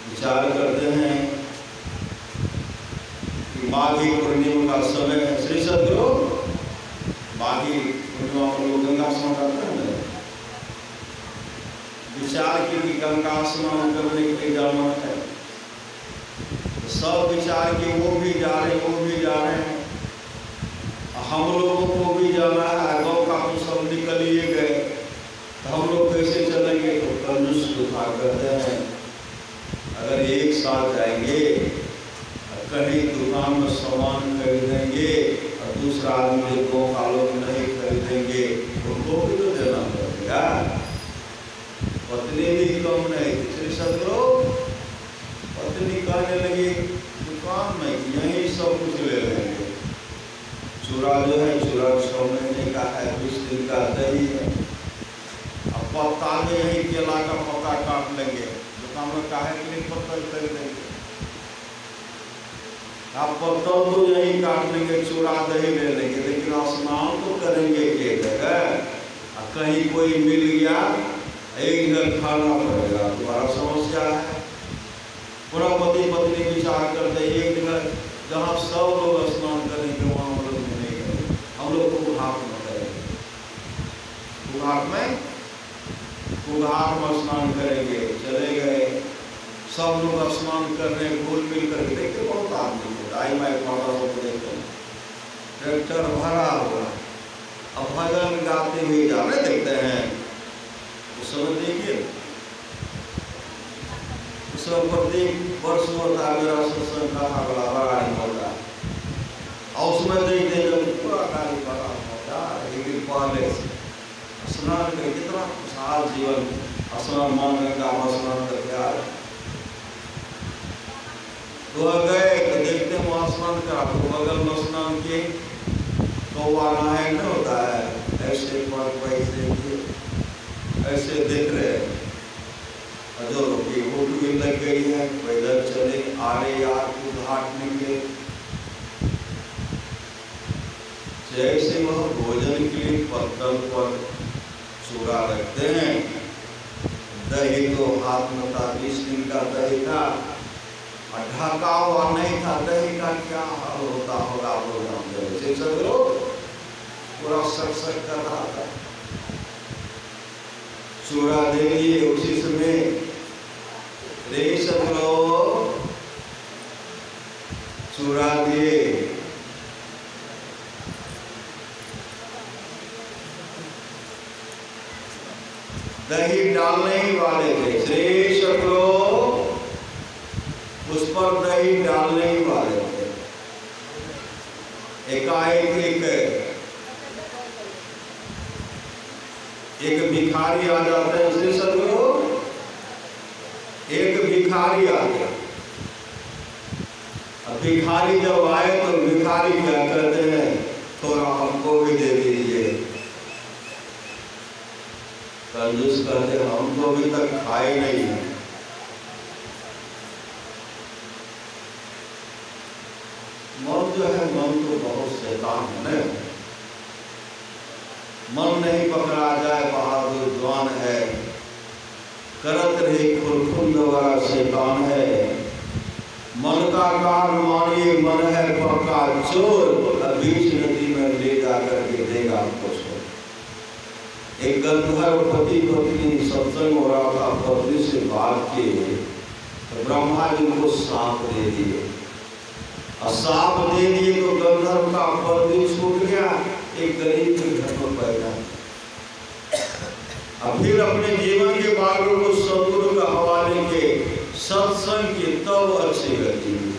Speaker 1: विचार करते हैं कि माघी पूर्णिमा का समय है। श्री सदगुरु माघी पूर्णिमा को लोग गंगा स्नान करते हैं, विचार की गंगा स्नान करने के लिए जाना है। सब विचार की वो भी जा रहे हैं, हम लोगों को भी जाना जाना है, गाँव का तो सब निकलिए गए, तो हम लोग कैसे चलेंगे? तो कंजूस दुखा करते हैं, अगर एक साथ जाएंगे कहीं दुकान में सामान खरीदेंगे और दूसरा आदमी दो कालों में नहीं खरीदेंगे, उनको भी तो देना पड़ेगा। पत्नी भी कम नहीं, तीसरी सदरो पत्नी कहने लगी दुकान में यही सब कुछ ले लेंगे। चूड़ा जो है, चूड़ा 6 महीने का है, 20 दिन का दही है, अब पत्ता में यही केला का पत्ता काट लेंगे, दुकान में काहे के लिए पत्ता खरीदेंगे? आप पत्ता तो यही काट लेंगे, चूड़ा दही ले लेंगे, लेकिन स्नान तो करेंगे के जगह? कहीं कोई मिल गया, एक जगह खाना पड़ेगा, तुम्हारा समस्या है। पूरा पति पत्नी विचार करते एक जगह जहाँ सब लोग स्नान करेंगे वहाँ हम लोग नहीं करेंगे, हम लोग कुघाट में करेंगे, कुघाट में स्नान करेंगे। चले गए, सब लोग स्नान करने घुल मिल कर देखते, बहुत आदमी आई माई माता को देखते, ट्रैक्टर भरा हुआ, अब भजन गाते हुए जाने देखते हैं। उस समय देखिए, उस समय प्रत्येक वर्ष होता है मेरा सत्संग का बड़ा नहीं होता, और उसमें देखते जब पूरा गाड़ी बड़ा होता है, एक दिन पहले स्नान कर कितना खुशहाल जीवन, स्नान मान का स्नान करके आ रहे तो गए तो देखते वहाँ स्नान करा, तो बगल में स्नान किए, कौवा नहाए न होता है, ऐसे ऐसे देख रहे हैं, जो रोटी भूख भी लग गई है, पैदल चले आ रहे यार, घाट निकले, जैसे वह भोजन के लिए पत्तल पर चूड़ा रखते हैं, दही तो हाथ में था, 20 दिन का दही था, ढका हुआ नहीं था, दही का क्या हाल होता होगा प्रोग्राम से सब लोग पूरा सक कर रहा था। चूड़ा दे दिए उसी समय, रे सब लोग चूड़ा दिए, दही डालने ही वाले थे, श्रेष्ठ लोग उस पर दही डालने ही वाले थे। एकाएक एक भिखारी आ जाता है, उसने सब लोग एक भिखारी आ गया। अब भिखारी जब आए तो भिखारी क्या कहते हैं, थोड़ा हमको भी दे दीजिए। कंजूस कहते हम तो अभी तक खाए नहीं है। मन जो है, मन तो बहुत शैतान है, मन नहीं पकड़ा जाए बहादुर जवान है, करत रहे खुरखुंद वाला शैतान है। मन का कार मानिए, मन है पक्का चोर, बीच नदी में ले जाकर के देगा आपको छोड़। एक गंधर्व पति पत्नी सत्संग हो रहा था, पत्नी से बात किए तो ब्रह्मा जी को सांप दे दिए, और सांप दे दिए तो गंधर्व का पति छूट गया, एक गरीब के घर में पैदा। अब फिर अपने जीवन के बागों को सदगुरु का हवाले के सत्संग की तब अच्छी लगती है।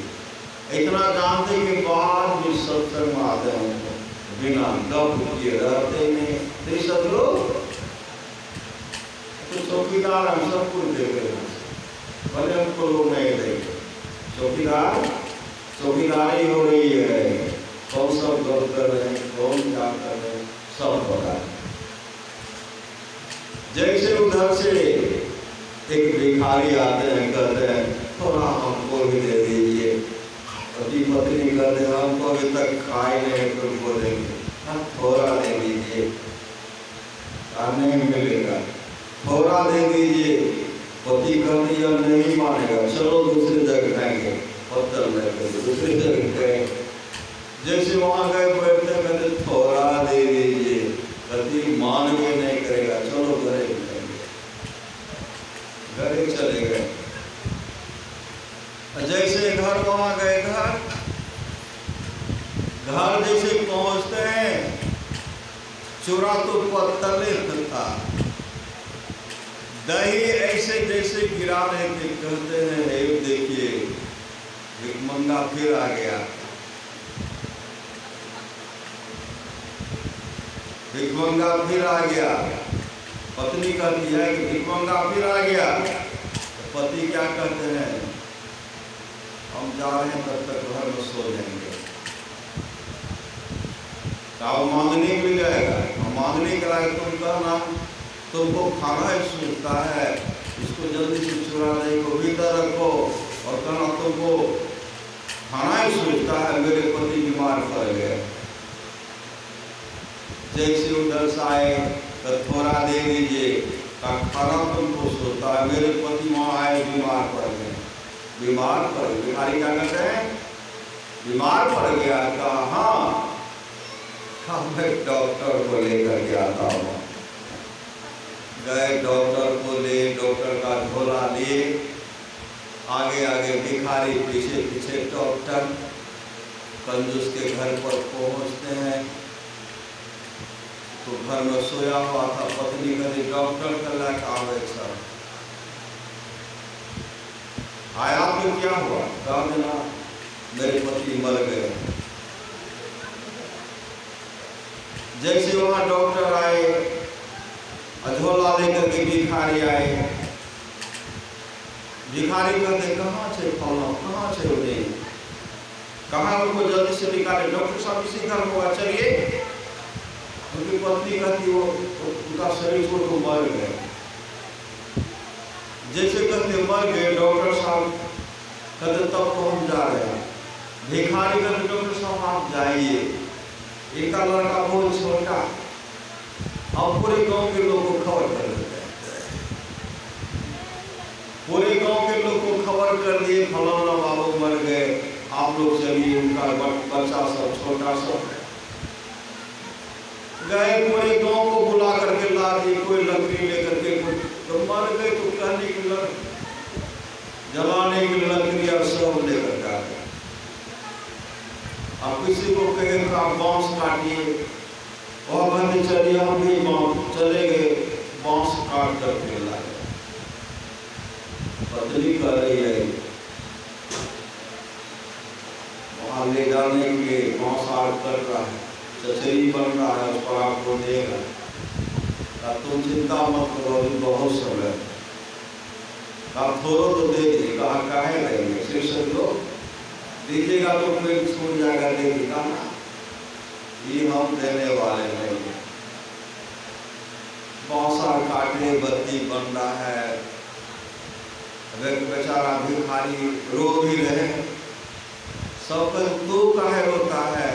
Speaker 1: इतना जानते के बाद भी सत्संग में आते हैं, बिना गप किए रहते नहीं। सदगुरु तो चौकीदार हम सब कुछ देख रहे हैं, भले हमको लोग नहीं देखे, चौकीदारी हो रही है, कौन सब गप कर रहे हैं, कौन क्या कर रहे हैं, सब पता है। जैसे उधर से एक भिखारी आते हैं, कहते हैं थोड़ा हमको भी दे दीजिए। पति पत्नी कहते हैं हमको अभी तक खाए नहीं, तुमको देंगे, थोड़ा दे दीजिए। नहीं मिलेगा, थोड़ा दे दीजिए। पति कहते हैं नहीं मानेगा, चलो दूसरी जगह खाएंगे, पत्थर लेकर दूसरी जगह गए। जैसे वहाँ गए बैठते कहते थोड़ा दे दीजिए, पति मान के नहीं करेगा, चलो घरे खाएंगे, घरे चले गए। जैसे घर वहाँ गए, घर जैसे पहुँचते हैं चूरा तो पतले था, दही ऐसे जैसे गिरा रहे थे। कहते हैं देखिए भिखमंगा फिर आ गया, भिखमंगा फिर आ गया। पत्नी कहती है कि भिखमंगा फिर आ गया। तो पति क्या कहते हैं, हम जा रहे हैं तब तक घर में सो जाएंगे। तो मांगने के लिए जाएगा, हम मांगने के लायक तुम कहना, तुमको खाना ही सूझता है, इसको जल्दी से चुरा दे को भीतर रखो और कहना तुमको खाना ही सूझता है, मेरे पति बीमार पड़ गए। जैसे उधर से आए तो थोड़ा दे दीजिए, खाना तुमको सोचता है, मेरे पति वहाँ आए बीमार पड़ गए। बीमार पड़ गए, भिखारी क्या कहते हैं, बीमार पड़ गया। कहा हाँ मैं डॉक्टर को लेकर के आता हूँ। गए डॉक्टर को ले, डॉक्टर का झोला लिए, आगे आगे भिखारी, पीछे पीछे डॉक्टर। कंजूस के घर पर पहुँचते हैं तो घर में सोया हुआ था। पत्नी कभी डॉक्टर का लायक आवे सर आया तो क्या हुआ, कहा देना मेरे पति मर गए। जैसे वहां डॉक्टर आए, झोला लेकर के भिखारी आए। भिखारी कहते कहाँ से फौला, कहाँ से उठे, कहाँ उनको जल्दी से निकाले, डॉक्टर साहब इसी घर में चलिए। उनकी पत्नी कहती वो उनका शरीर को तो मर गए। जैसे कहते मर गए, डॉक्टर साहब कहते तब तो हम जा रहे हैं। भिखारी कहते डॉक्टर साहब आप जाइए, एक लड़का बहुत छोटा, और पूरे गांव के लोग को खबर कर देते हैं। पूरे गांव के लोग को खबर कर दिए फलाना बाबू मर गए, आप लोग चलिए, उनका बच्चा सब छोटा सब। गए पूरे गांव को बुला करके ला दिए, कोई लकड़ी लेकर के, तो मर गए तो कहने की जलाने की लकड़ी और सब लेकर के आ गए। अब किसी को कहे आप बांस काटिए, और कहते चलिए हम भी चले गए, बांस काट करके लाए। पत्नी कर रही है वहां ले जाने के लिए, बांस आड़ कर रहा है, चचरी बन रहा है, उस पर आपको देगा। तुम चिंता मत करो, बहुत समय आप थोड़ा तो दे दीजिए। कहा काहे रहेंगे, शीर्षक लो दीजिएगा तो पेट छूट जाएगा, देगा ना, ये हम देने वाले नहीं। बांसा काटने बत्ती बन रहा है, अगर बेचारा भिखारी रो भी रहे, सब तू काहे रोता है,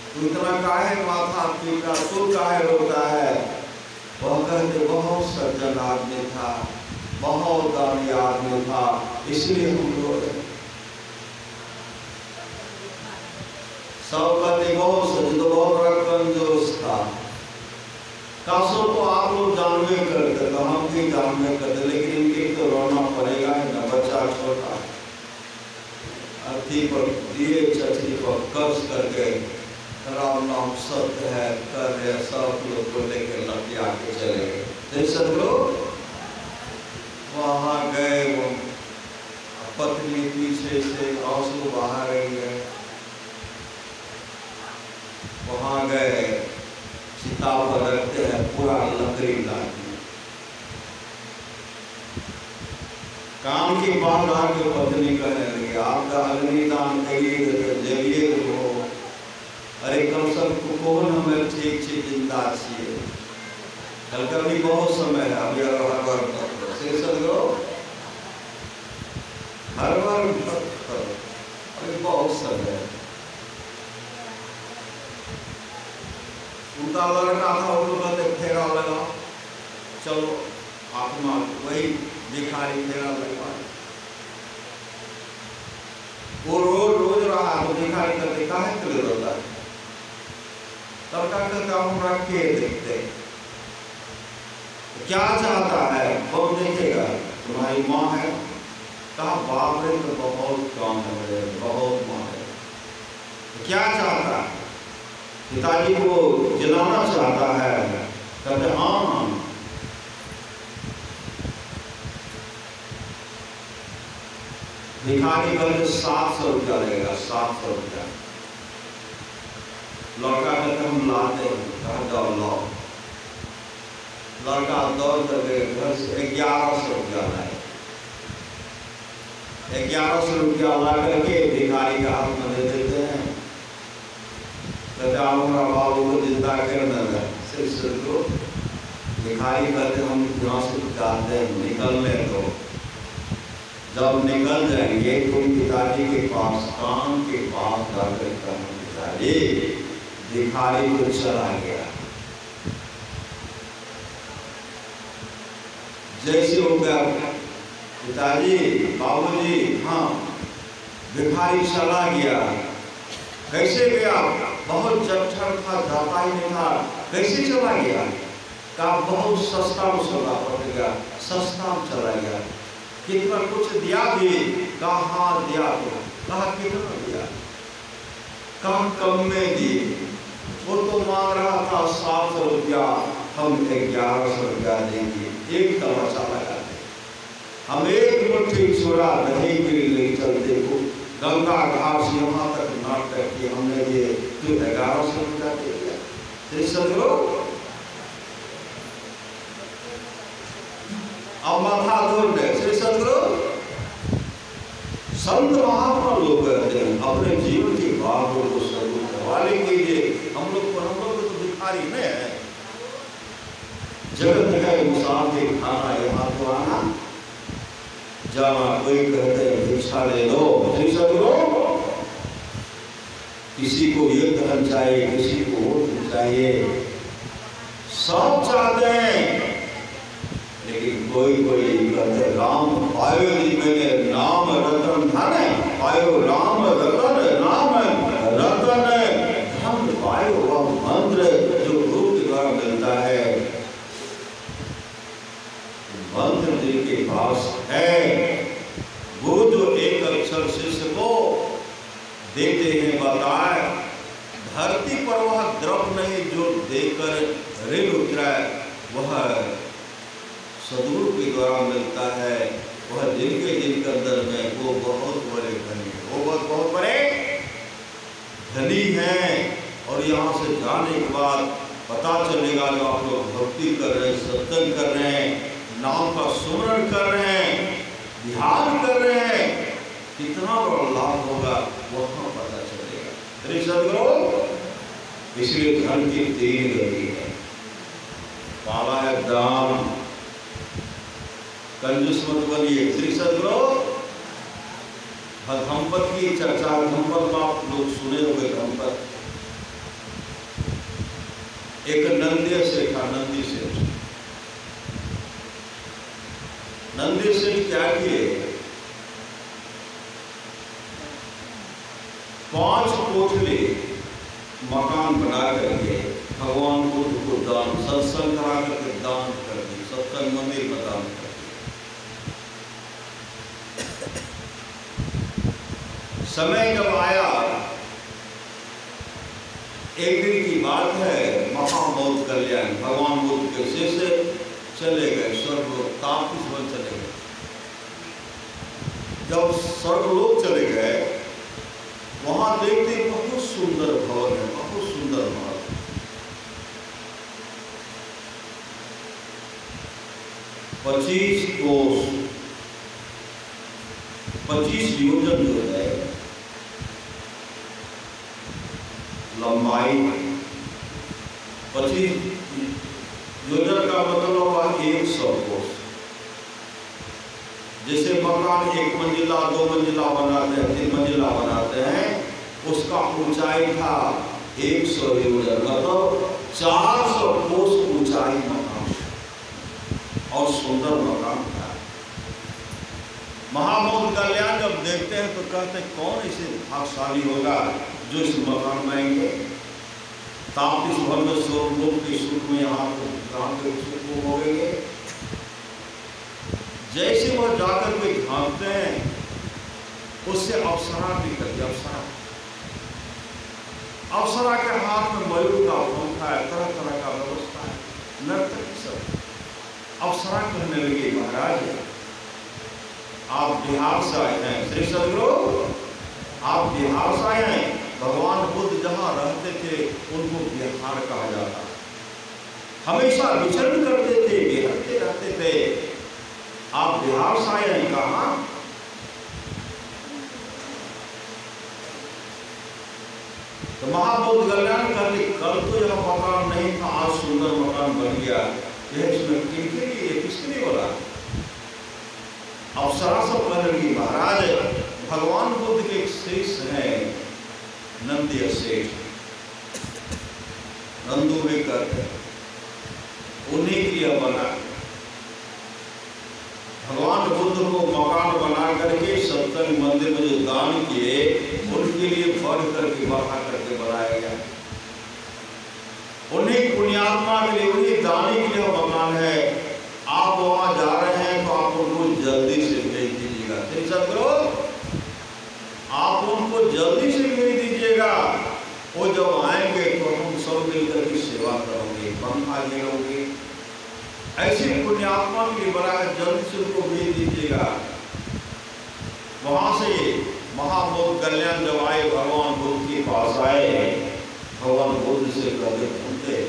Speaker 1: तू इतना काहे माथा पीटा, तू काहे रोता है। वह कहते बहुत सज्जन आदमी था, बहुत दानी आदमी था, इसलिए हम रो रहे। सब कहते बहुत सज्जन, तो बहुत बड़ा कंजूस था। कासों को आप लोग जानवे करते, तो हम भी जानवे करते, लेकिन इनके तो रोना पड़ेगा ना, बच्चा छोटा। अर्थी पर दिए चचरी पर कर्ज करके राम नाम सत्य है कर रहे, सब लोग को लेकर लटिया के चले गए। सब लोग वहां गए, वो पत्नी पीछे से आंसू बहा रही है। वहां गए, चिता पर रखते हैं पूरा लकड़ी लाके, काम की बात आके पत्नी कहने लगी आपका अग्निदान करिए जलिए हो, अरे कम सब कौन हमें ठीक ठीक जिंदा चाहिए, कल का भी बहुत समय है, अभी हर बार हर बार अभी बहुत समय है। उनका लड़का था, वो कहते फेरा लगा, चलो आत्मा वही भिखारी फेरा लगा। वो रोज रहा तो भिखारी करते काहे के लिए रोता है, तब का कहता हूँ रख के देखते क्या चाहता है, कौन देखेगा, तुम्हारी माँ है। कहा बाप रे तो बहुत काम है, बहुत माँ है, क्या चाहता है। पिताजी को जलाना चाहता है, कहते हाँ भिखारी कहते 700 रुपया लगेगा, 700 रुपया। लड़का कहते हम लाते हैं, कहा जाओ लाओ। लड़का दौड़ करके घर से 1100 रुपया लाए। 1100 रुपया ला करके भिखारी का हाथ में दे देते हैं, कहते हमारा बाबू को जिंदा करना है। भिखारी कहते हम यहाँ से जाते हैं, निकलने दो। जब निकल जाएंगे तो पिताजी के पास, कान के पास जाकर कहना पिताजी भिखारी तो चला गया। जैसे हो गया पिताजी, बाबूजी हाँ भिखारी चला गया। कैसे गया? बहुत जट्ठर था, जाता ही नहीं था, कैसे चला गया? कहा बहुत सस्ता में सौदा पड़ गया, सस्ता में चला गया। कितना कुछ दिया भी? कहा हाँ दिया। तो कहा कितना दिया? कहा कम में दिए। वो तो मांग रहा था 700 रुपया, हम 1100 रुपया देंगे। एक तमाशा लगा दे, हम एक मुट्ठी छोड़ा नहीं भी ले चलते को गंगा घाट से यहाँ तक नाटक किए हमने। ये तो 1100 रुपया दे दिया। सदगुरु अब माथा धोल दे। श्री सदगुरु संत महात्मा लोग कहते हैं अपने जीवन की बातों को सदगुरु हवाले कीजिए। हम लोग तो भिखारी नहीं है, जगत है इंसान के खाना यहाँ तो आना जाना। कोई कहते हैं भिक्षा ले लो। श्री सदगुरु किसी को ये धन चाहिए, किसी को वो धन चाहिए, सब चाहते हैं। लेकिन कोई कहते राम पायो जी मैंने नाम रतन धन पायो, राम रतन नाम रतन धन पायो। वह मंत्र जो गुरु के द्वारा मिलता है, मंत्र जिनके पास है, वो जो एक अक्षर शिष्य को देते हैं बताए, धरती पर वह द्रव नहीं जो देकर ऋण उतराए, वह सदगुरु के द्वारा मिलता है। वह जिनके अंदर में वो बहुत बड़े धनी, वो बहुत बड़े धनी हैं। और यहाँ से जाने के बाद पता चलेगा जो आप लोग भक्ति कर रहे हैं, सत्संग कर रहे हैं, नाम का सुमरण कर रहे हैं, ध्यान कर रहे हैं, कितना बड़ा लाभ होगा वहाँ पता चलेगा। श्री सदगुरु इसलिए धन की 3 गति है। पहला है दान, कंजूस मत बनिए। श्री सदगुरु धम्पत की चर्चा, धम्पत आप लोग सुने होंगे। धम्पत एक नंदी सेठ था, नंदी सेठ। नंदी सेठ क्या किए? 5 कोठली मकान बना करके भगवान बुद्ध को दान, सत्संग करा करके दान कर दी, सत्संग मंदिर में दान कर दी। समय जब आया, एक दिन की बात है, महामौत कल्याण भगवान बुद्ध के शिष्य चले गए स्वर्गलोक, तापस वन चले गए। जब स्वर्गलोक चले गए, वहां देखते बहुत सुंदर भवन है, बहुत सुंदर महल। 25 कोस, 25 योजन जो है लंबाई, 25 योजन का मतलब हुआ 100 कोस। जैसे मकान 1 मंजिला 2 मंजिला बनाते हैं, 3 मंजिला बनाते हैं, उसका ऊंचाई था 100 योजन, मतलब 400 कोस ऊंचाई मकान और सुंदर मकान था। महामौत कल्याण जब देखते हैं तो कहते हैं कौन इसे भाग्यशाली होगा जो इस मकान में आएंगे। तापस वन में स्वर्गलोक के सुख में यहाँ के सुख हो गए। जैसे वह जाकर के झांकते हैं, उससे अप्सरा भी करती, अप्सरा अप्सरा के हाथ में मयूर का पंखा है, तरह तरह का व्यवस्था है, नर्तक सब। अप्सरा कहने लगी महाराज आप बिहार से आए हैं, श्री सदगुरु आप बिहार से आए हैं। भगवान बुद्ध जहाँ रहते थे उनको बिहार कहा जाता, हमेशा विचरण करते थे, बिहरते रहते थे। आप बिहार से आए हैं, कहाँ? तो महाबोध कल्याण कहते कल तो यह मकान नहीं था, आज सुंदर मकान बन गया, यह इसमें किनके लिए, किसके लिए बोला? अप्सरा सब कहने लगी महाराज भगवान बुद्ध के एक शिष्य हैं नंदी सेठ, नंदू में करते उन्हीं की यह बना। भगवान बुद्ध को मकान बना करके सत्संग मंदिर में जो दान किए उनके लिए बढ़ करके बढ़ा करके बनाया गया। उन्हीं पुण्यात्मा के लिए, उन्हीं दानी के लिए मकान है। आप वहां जा रहे हैं तो आप उनको जल्दी से भेज दीजिएगा, ठीक सदगुरु आप उनको जल्दी से भेज दीजिएगा। वो जब आएंगे तो हम सब मिलकर की सेवा करोगे, पंखा लेंगे। ऐसे पुण्यात्मा के लिए बड़ा है, जल्दी से उनको भेज दीजिएगा। वहां से महाबोध कल्याण जब आए, भगवान बुद्ध के पास आए, भगवान बुद्ध से कहते सुनते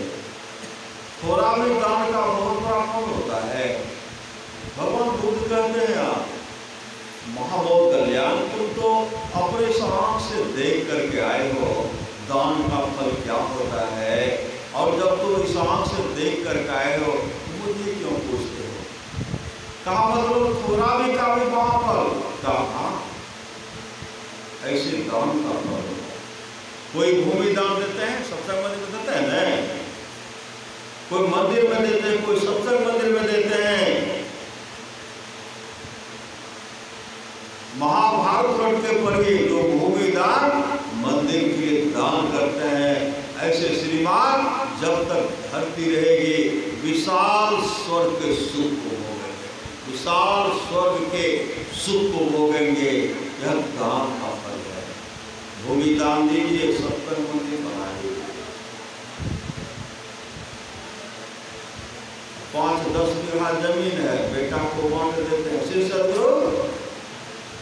Speaker 1: थोड़ा में दान का बहुत बड़ा फल होता है। भगवान बुद्ध कहते हैं आप महाबोध कल्याण तुम तो अपने आँख से देख करके आए हो दान का फल क्या होता है, और जब तुम इस आँख से देख करके आए हो मुझे क्यों पूछते हो? कहा मतलब थोड़ा भी का भी वहां फल, कहा ऐसे दान का फल। कोई भूमि दान देते हैं, सत्संग मंदिर में देते हैं ना, कोई मंदिर में देते हैं, कोई सत्संग मंदिर में देते हैं। महाभारत के पढ़िए जो भूमि दान मंदिर के लिए दान करते हैं, ऐसे श्रीमान जब तक धरती रहेगी विशाल स्वर्ग के सुख को भोगेंगे, विशाल स्वर्ग के सुख को भोगेंगे। यह दान का फल है। भूमि दान दीजिए, सत्संग मंदिर बना दीजिए। 5-10 बीघा जमीन है, बेटा को बांट देते हैं, श्री सदगुरु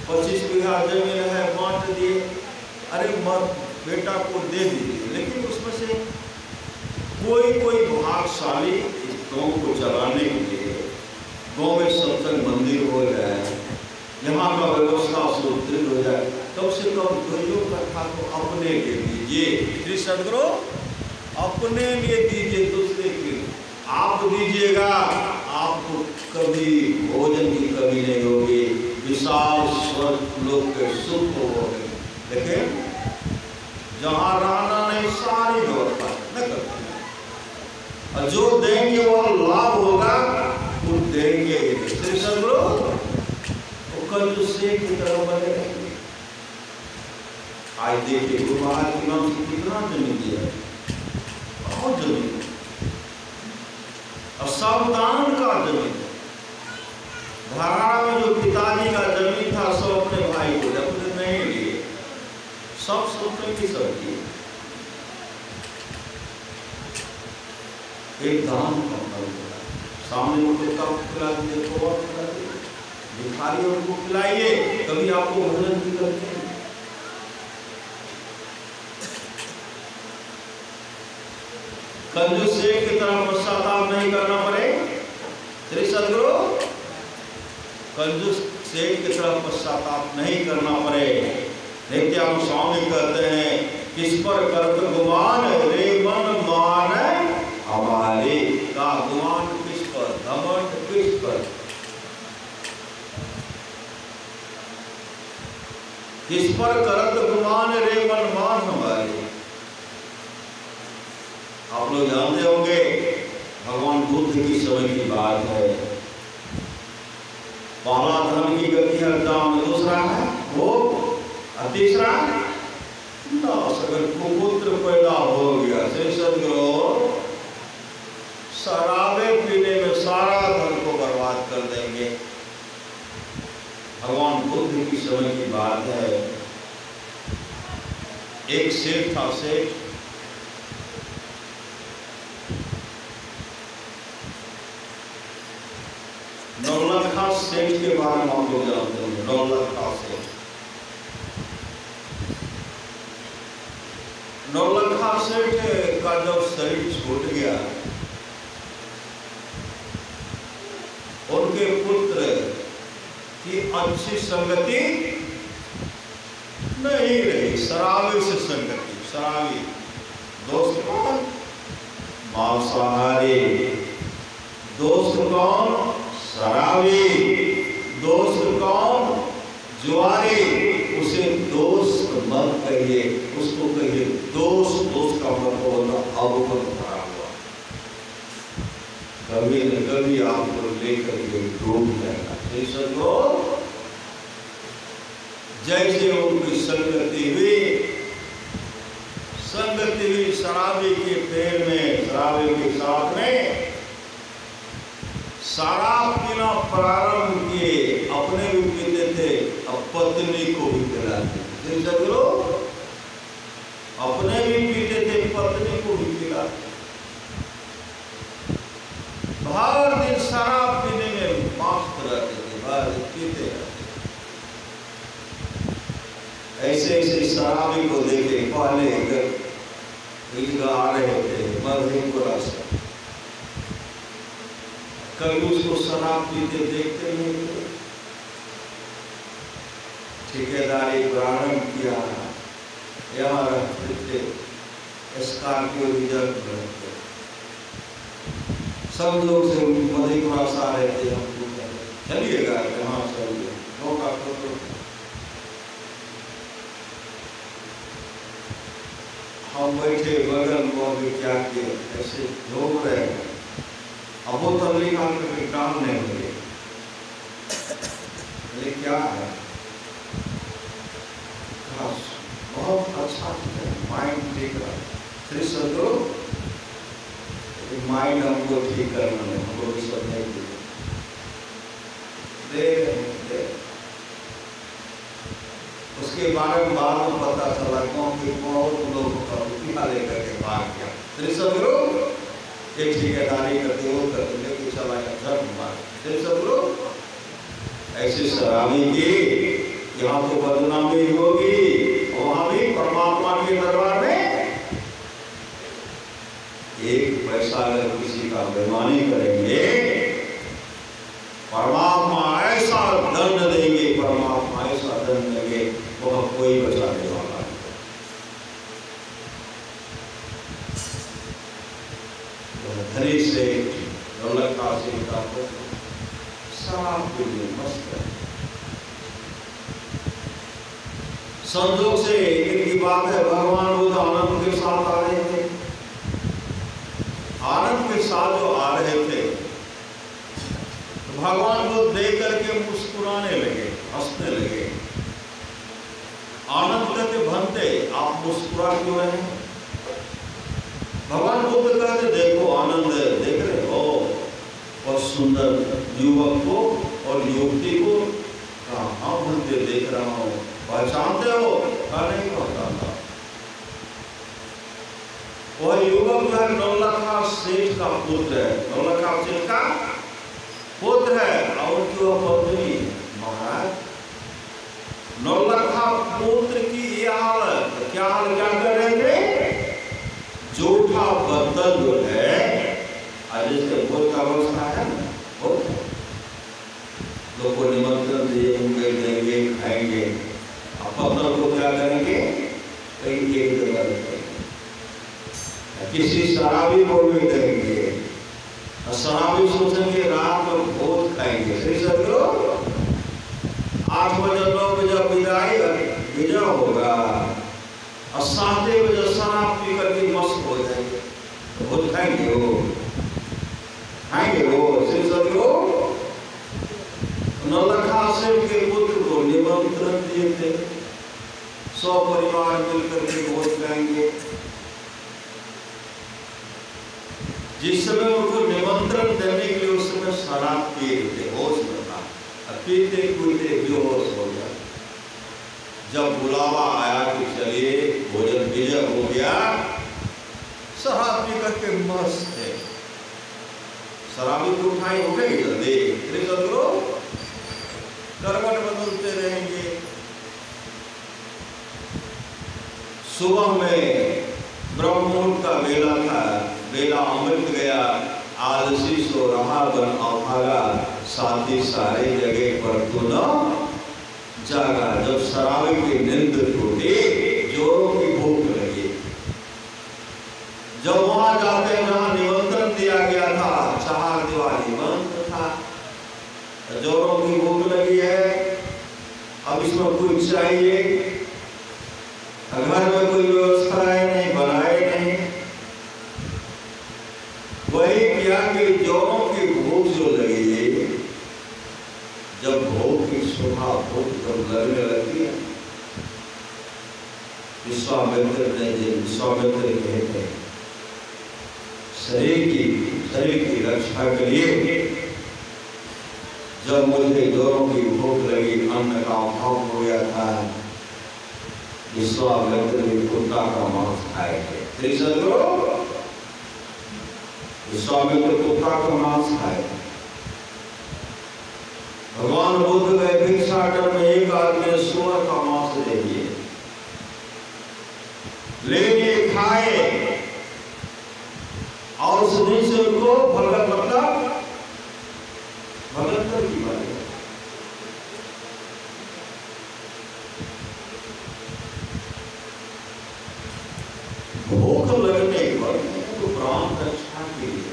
Speaker 1: 25 बीघा जमीन है बांट दिए, अरे मत बेटा को दे दीजिए। लेकिन उसमें से कोई भागशाली गांव को चलाने के लिए गांव में सत्संग मंदिर हो जाए, यहाँ का व्यवस्था सुदृढ़ हो जाए, कम से कम 2 कट्ठा को अपने लिए दीजिए। श्री सदगुरु अपने लिए दीजिए, दूसरे के लिए आप दीजिएगा, आपको कभी भोजन की कमी नहीं होगी, विशाल स्वर्ग लोक के सुख होंगे। लेकिन जहाँ रहना नहीं सारी व्यवस्था न करते हैं, और जो देंगे वह लाभ होगा वो देंगे। श्री सदगुरु वो कंजूसी की तरह बने रहेंगे। आज देखिए गुरु महाराज के नाम से कितना जमीन दिया है, बहुत जमीन, और सावधान का जमीन। धारा में जो पिताजी का जमीन था सब अपने भाई को, अपने नहीं लिए, सब सोचने की सब की। एक दान का फल होगा, सामने उनके कब खिला दीजिए, तो और खिला दीजिए, भिखारी उनको खिलाइए, कभी आपको भोजन भी करते हैं। कंजूस की तरह पश्चाताप नहीं करना पड़े। श्री सदगुरु कंजूस सेठ की तरह पश्चाताप नहीं करना पड़े। नित्यानंद स्वामी कहते हैं किस पर कर्त गुमान रे मन मान हमारे, का गुमान किस पर, घमंड किस पर, किस पर करत गुमान रे मन मान हमारे। आप लोग जानते होंगे भगवान बुद्ध की समय की बात है। पहला धन की गति है दान, दूसरा है वो, और तीसरा अगर कुपुत्र पैदा हो गया, श्री सदगुरु शराबे पीने में सारा धन को बर्बाद कर देंगे। भगवान बुद्ध की समय की बात है। एक सेठ था, सेठ सेठ के बारे में हम लोग जानते हैं, नौलखा सेठ। नौलखा सेठ का जब शरीर छूट गया, उनके पुत्र की अच्छी संगति नहीं रही, शराबी से संगति। शराबी दोस्त कौन? मांसाहारी। दोस्त कौन? शराबी। दोस्त कौन? जुआरी। उसे दोस्त मत कहिए, उसको कहिए दोस्त। दोस्त का मतलब होता अवगत भरा हुआ, कभी न कभी आपको लेकर के डूब जाएगा। जैसे उनकी संगति हुई शराबी के पेड़ में, शराबी के साथ में शराब पीना प्रारंभ किए। अपने भी पीते थे, अब पत्नी को भी पिलाते थे। अपने भी पीते थे, पत्नी को भी पिलाते। हर दिन शराब पीने में मस्त रहते थे, हर दिन पीते रहते। ऐसे ऐसे शराबी को देखे पहले आ रहे थे मधेपुरा से, कभी उसको शराब पीते देखते नहीं थे। ठेकेदारी प्रारंभ किया, यहाँ रहते थे, स्कॉर्पियो रिजर्व रहते, सब लोग से मधेपुरा से आ रहे थे। हमको चलिएगा जहाँ चलिए, मौका तो हम बैठे बगल में, अभी क्या किए, ऐसे घूम रहे हैं। अब वो तबलीग के काम नहीं हुए, ये क्या है? बहुत अच्छा माइंड ठीक रहा। श्री सदगुरु माइंड हमको ठीक करना है, हमको भी सब नहीं दे। उसके बारे में बाद में पता चला क्योंकि बहुत लोगों का रुपया लेकर के भाग गया। श्री सदगुरु एक ठेकेदारी करते हो करते लेके चला गया घर मार। श्री सदगुरु ऐसे शराबी की यहाँ तो बदनामी होगी, वहां भी परमात्मा के दरबार में एक पैसा अगर किसी का बेईमानी करेंगे, परमात्मा ऐसा दंड देंगे, परमात्मा ऐसा दंड देंगे, वह कोई बचाने वाला नहीं। धनी से नौलखा से शराब के लिए मस्त है। संजोग से एक की बात है, भगवान बुद्ध आनंद के साथ आ रहे थे। आनंद के साथ जो आ रहे थे, तो भगवान बुद्ध देख करके मुस्कुराने लगे, हंसने लगे। आनंद कहते भंते आप मुस्कुरा क्यों रहे हैं? भगवान बुद्ध कहते देखो आनंद देख रहे हो, और सुंदर युवक को और युवती को। हाँ भंते देख रहा हूँ, पहचानते हो? नहीं पहचानता। वह युवक जो है नौलखा सेठ का पुत्र है, नौलखा सेठ का पुत्र है। और जो पत्नी महाराज नौलखा पुत्र की ये हालत, क्या कर रहे थे? जूठा बर्तन जो है, जिसके भोज का अवस्था है ना, लोग को निमंत्रण देंगे, देंगे, खाएंगे। अब पत्थर को क्या करेंगे? कहीं एक जगह रखेंगे, किसी शराबी को भी देंगे। शराबी सोचेंगे रात में भोज खाएंगे। श्री सदगुरु 8 बजे 9 बजे विजय होगा, और 7 बजे शराब पी करके मस्त हो जाएंगे। भोज खाएंगे वो, खाएंगे वो। श्री सदगुरु नौलखा सेठ के पुत्र को निमंत्रण दिए थे, 100 परिवार मिलकर के भोज खाएंगे। जिस समय उनको निमंत्रण देने के लिए उस समय शराब पिए थे, होश में था, पीते पीते बेहोश हो गया। जब बुलावा आया कि चलिए भोजन विजय हो गया, शराब पी करके मस्त थे। शराबी को उठाई हो गई जल्दी। करवट बदलते रहेंगे। सुबह में ब्रह्म मुहूर्त का बेला था, बेला अमृत गया, आलसी सो रहा बन अभागा, साथी सारे जगह पर तू न जागा। जब शराबी की नींद टूटी, जोरों की भूख लगी, जब वहां जाते जहां निमंत्रण दिया गया था, चार दीवारी बंद था, जोरों की भूख लगी है, अब इसमें कुछ चाहिए, घर में कोई व्यवस्था है नहीं, बनाए नहीं, वही किया कि जोरों की भूख जो लगी, जब भूख की शोभा भूख जब लगने लगी है, विश्वामित्र कहते हैं शरीर की रक्षा के लिए जब मुझे जोरों की भूख लगी, अन्न का अभाव हो गया था, विश्वामित्र भी कुत्ता का मांस खाए थे। विश्वामित्र कुत्ता का मांस खाए। भगवान बुद्ध गए भिक्षाटन में, एक आदमी ने सुअर का मांस दे दिए, लेके खाए और उस दिन से उनको भगत की बात है। भूख लगने पर तो प्राण रक्षा के लिए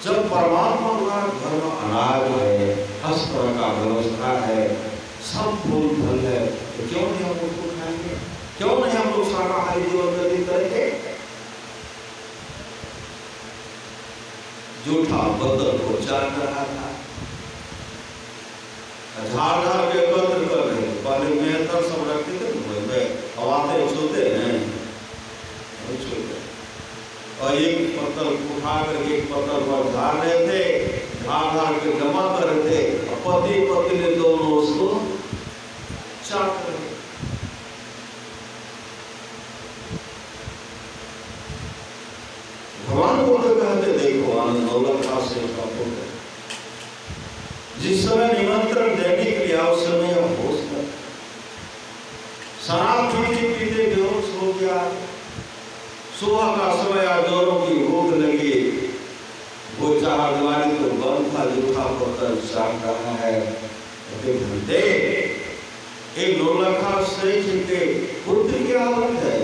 Speaker 1: जब परमात्मा का घर में अनाज है, अस्त्र का व्यवस्था है, सब फूल फल है, तो क्यों नहीं हम उसको खाएंगे? क्यों नहीं हम लोग शाकाहारी जीवन व्यतीत करेंगे? जूठा बदल को चार रहा था, झाड़ के एकत्र कर रहे, पहले मेहतर सब रखते थे, हवाते छूते हैं, और एक पत्थर उठा करके एक पत्थर पर झाड़ रहे थे, झाड़ के जमा कर रहे थे, और पति पत्नी दोनों उसको चाट रहे। भगवान बुद्ध कहते देखो आनंद से पुत्र, जिस समय निमंत्रण देने के लिए उस समय होश कर, शराब पीते पीते बेहोश हो गया, सुबह का समय जोरों की भूख लगी, वो चार दीवारी तो बंद था, जूठा पत्थर चाट रहा है, घंटे एक नौलखा से जिनके पुत्र की हालत है।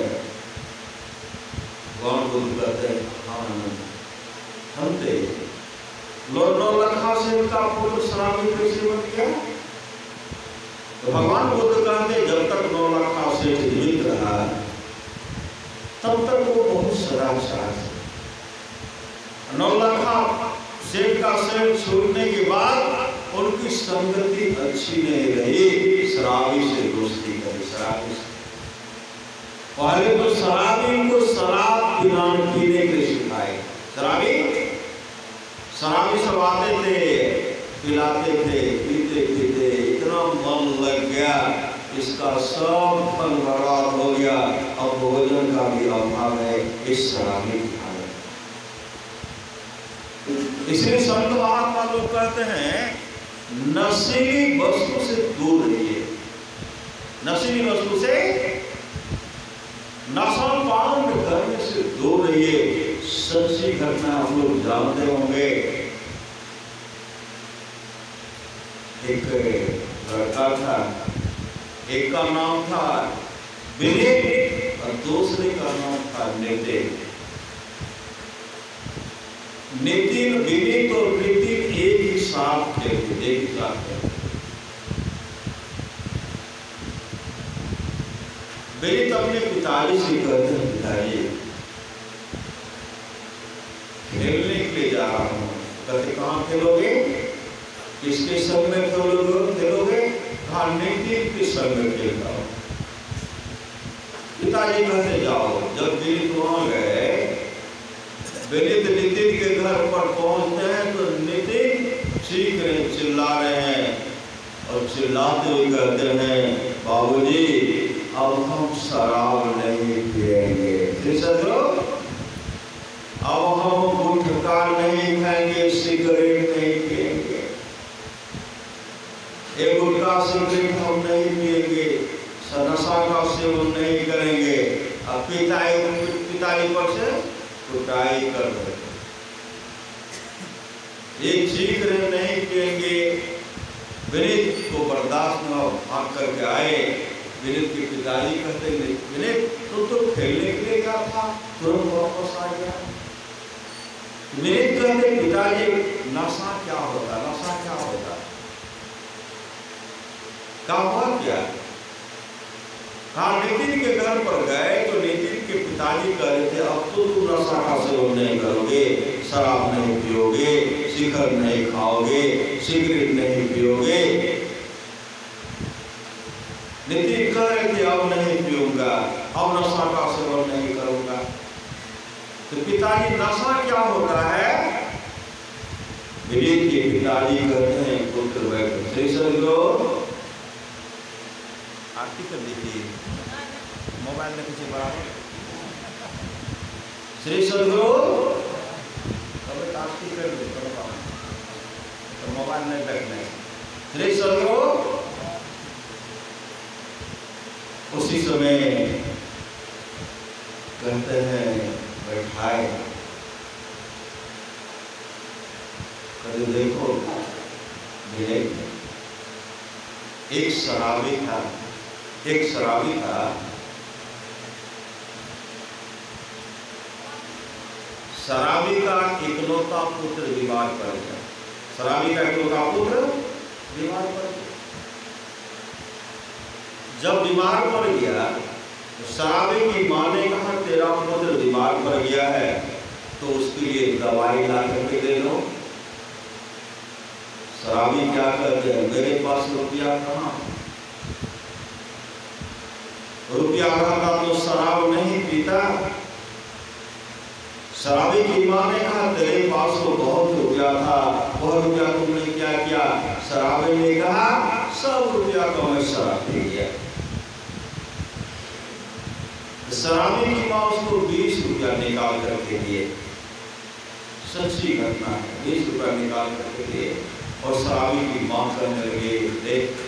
Speaker 1: भगवान बुद्ध कहते हैं घंटे नौलखा से उनका पुत्र शराबी कैसे बन गया? तो भगवान बुद्ध कहते जब तक नौलखा से जीवित रहा तब तक वो बहुत सदाचार थे। नौलखा सेठ का सेठ छूटने के बाद उनकी संगति अच्छी नहीं रही, शराबी से दोस्ती करी। शराबी से पहले तो शराबी को शराब पीने के सिखाए। शराबी सब आते थे, पिलाते थे, पीते पीते इतना मन लग गया, इसका सब फल बर्बाद हो गया, अब भोजन का भी अभाव है इस शराबी की हालत। इसलिए संत महात्मा लोग कहते हैं नशीली वस्तु से दूर रहिए, नशीली वस्तु से नशा पान करने से दूर रहिए। सच्ची घटना हम लोग जानते होंगे, एक लड़का था, एक का नाम था विनीत और दूसरे का नाम था नितिन। नितिन, विनीत और नितिन एक ही साथ थे, एक ही साथ थे। विनीत अपने पिताजी से कहते हैं पिताजी खेलने के लिए जा रहा हूँ। कहते कहाँ खेलोगे? किसके संग में खेलोगे? हाँ नितिन के संग में खेलता हूँ। पिताजी कहते जाओ। जब विनीत वहां गए, विनीत नितिन के घर पर पहुंचते हैं तो नितिन चीख रहे, चिल्ला रहे हैं और चिल्लाते हुए कहते हैं बाबूजी अब हम शराब नहीं पिएंगे, अब हम गुटखा नहीं खाएंगे, सिगरेट नहीं पिएंगे। एक गुटखा नशा का सेवन नहीं करेंगे। अब पिताजी पर से कुटाई कर रहे, एक सिगरेट नहीं पिएंगे। विनीत को बर्दाश्त न भाग करके आए। विनीत के पिताजी कहते विनीत तो खेलने के लिए गया था, तुरंत वापस आ गया। विनीत कहते पिताजी नशा क्या होता, नशा क्या होता, क्या हुआ क्या? हाँ, नितिन के घर पर गए तो नितिन के पिताजी कह रहे थे अब तो तुम नशा का सेवन नहीं करोगे, शराब नहीं पियोगे, शिखर नहीं खाओगे, सिगरेट नहीं पियोगे। नितिन कह रहे थे अब नहीं पीऊंगा, अब नशा का सेवन नहीं करूंगा। तो पिताजी नशा क्या होता है? विनीत के पिताजी कहते हैं पुत्र बैठ श्री सदगुरु आरती कर दीजिए, मोबाइल में पीछे बराबर। श्री सदगुरु कभी आरती कर दे तो मोबाइल नहीं बैठना। श्री सदगुरु उसी समय कहते हैं बैठाए, कभी देखो एक शराबी था, एक शराबी था। शराबी का इकलौता पुत्र बीमार पड़ गया। शराबी का इकलौता पुत्र बीमार पड़ गया। जब बीमार पड़ गया तो शराबी की मां ने कहा तेरा पुत्र बीमार पड़ गया है तो उसके लिए दवाई ला करके दे दो। शराबी क्या करते हैं, मेरे पास रुपया कहाँ, रुपया रहता तो शराब नहीं पीता। शराबी की मां ने कहा तेरे पास तो बहुत रुपया था, वह रुपया तुमने क्या किया? शराबी ने कहा सब रुपया को मैं शराब पी गया। शराबी की मां उसको 20 रुपया निकाल करके दिए, सच्ची घटना है। 20 रुपया निकाल करके दिए और शराबी की मां कहने लगे देख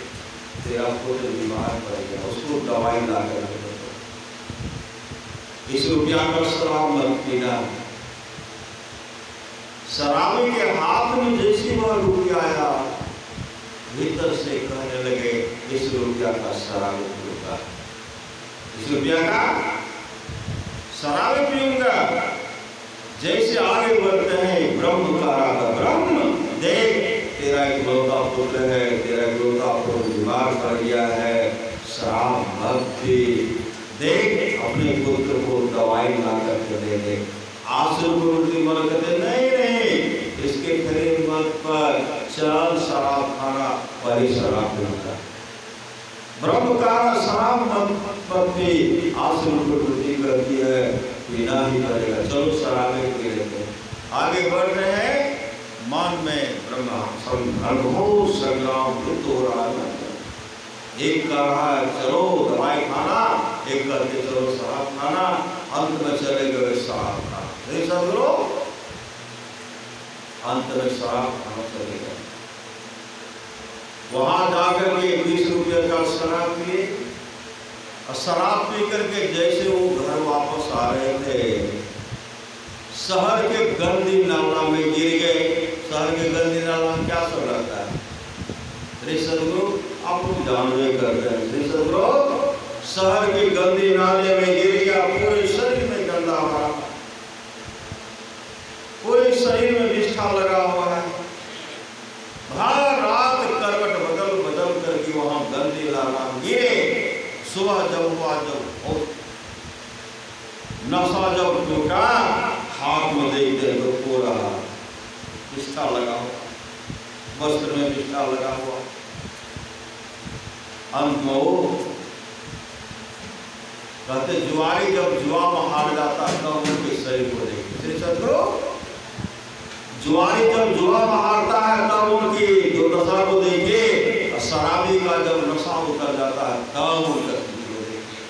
Speaker 1: तेरा पुत्र बीमार पड़ गया, उसको दवाई ला कर दो, इस रुपया का शराब मत पीना। शराबी के हाथ में जैसी वह रुपया आया भीतर से कहने लगे इस रुपया का शराब पीऊंगा, इस रुपया का शराब पीऊंगा। जैसे आगे बढ़ते हैं ब्रह्म का राधा ब्रह्म देख तेरा इकलौता पुत्र है, तेरा इकलौता पुत्र बीमार पड़ गया है, शराब मत पी, देख अपने पुत्र को दवाई ला करके दे दे। आसुर गुरुजी मन कहते नहीं नहीं इसके खरीद मत पर चल शराब खाना, वही शराब पीऊंगा। ब्रह्म का शराब मत पी, आसुर गुरुजी कहती है पीना ही पड़ेगा, चलो शराब पी लेते। आगे बढ़ रहे हैं, मन में ब्रह्मा अनुभव संग्राम युद्ध हो रहा है। एक कर रहा है चलो दवाई खाना, एक करके चलो शराब खाना, अंत में चले गए शराब खाना। सदगुरु अंत में शराब खाना चले गए। वहां जाकर के 20 रुपये का शराब पिए और शराब पी करके जैसे वो घर वापस आ रहे थे शहर के गंदी नाला में गिर गए। शहर के गंदी नाला में क्या सब रहता है? श्री सदगुरु आप लोग जानवे करते हैं। श्री सदगुरु शहर के गंदी नाले में गिर गया, पूरे शरीर में गंदा भरा, पूरे शरीर में विष्ठा लगा हुआ है। हर रात करवट बदल बदल करके वहां गंदी नाला में गिरे। सुबह जब हुआ, जब नशा जब टूटा, हाथ में देखते तो पूरा विष्ठा लगा हुआ, वस्त्र में विष्ठा लगा हुआ। अंत में वो कहते जुआरी जब जुआ में हार जाता तब उनके शरीर को देखते। श्री सदगुरु जुआरी जब जुआ में हारता है तब उनकी दुर्दशा को देखिए, और शराबी का जब नशा उतर जाता है तब उनका स्थिति को देखिए।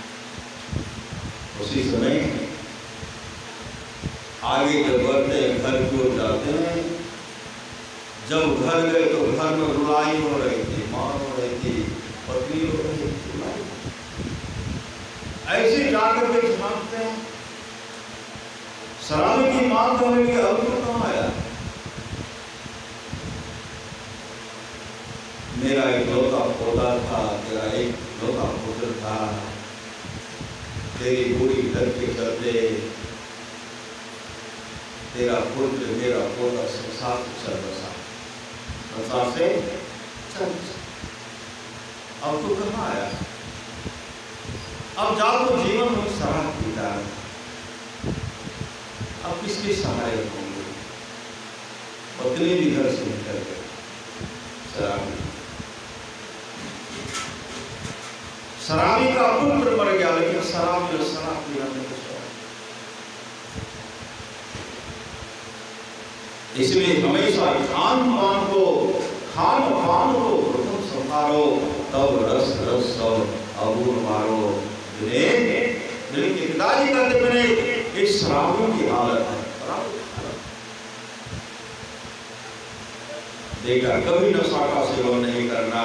Speaker 1: उसी समय आगे जब बढ़ते घर की ओर जाते हैं, जब घर गए तो घर में रुलाई हो रही थी, मां हो रही थी, पत्नी हो रही थी। ऐसे जाकर के झांकते हैं। शराबी की मांग करने के अब तो कहाँ आया? मेरा एक लौता पौधा था, तेरा एक लौता पुत्र था, तेरी पूरी घर के चलते तेरा पुत्र मेरा पौधा संसार से चल बसा, संसार से चल बसा। अब तो कहाँ आया? अब जाओ तो जीवन में शराब पीता है। अब किसके सहारे होंगे? पत्नी भी घर से निकल गए, शराबी का पुत्र मर गया, लेकिन शराब पीना नहीं छोड़ा। इसलिए हमेशा खान पान को प्रथम संभालो, तब रस सब अबूर मारो। मेरे पिताजी कहते मेरे इस शराबों की हालत है, देखा कभी नशा का सेवन नहीं करना।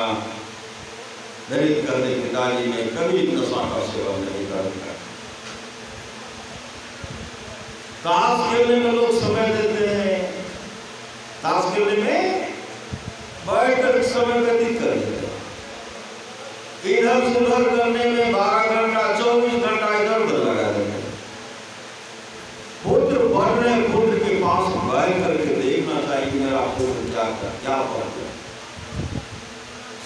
Speaker 1: मेरे कहते पिताजी ने कभी नशा का सेवन नहीं करना। ताश खेलने में लोग समय देते हैं, ताश खेलने में बैठकर समय व्यतीत कर देते हैं। इधर उधर करने में 12 घंटा 24 घंटा इधर उधर लगा देते हैं। पुत्र बढ़ रहे, पुत्र के पास बैठ करके देखना चाहिए मेरा पुत्र क्या पढ़ रहा है,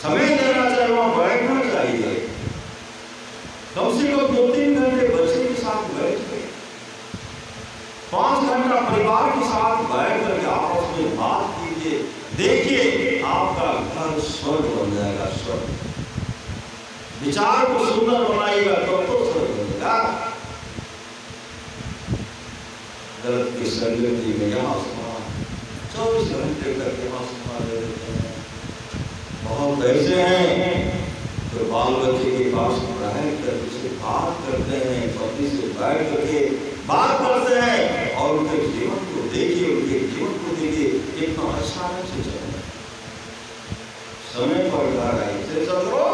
Speaker 1: समय देना चाहिए, वहां बैठना चाहिए। कम से कम 2-3 घंटे बच्चे के साथ बैठ गए, 5 घंटा परिवार के साथ बैठ करके आपस में बात कीजिए। देखिए आपका घर स्वर्ग बन जाएगा, स्वर्ग। विचार को सुंदर बनाएगा तो स्वर्ग बनेगा। गलत की संगति में यहाँ 24 घंटे तक यहाँ सुना दे देते हैं। बहुत ऐसे हैं जो बाल बच्चे के पास रहकर उससे बात करते हैं, पति से बैठ करके बात करते हैं, और उनके जीवन को देखिए, उनके जीवन को देखिए कितना अच्छा से चल रहा है। समय पर घर आइए, चलो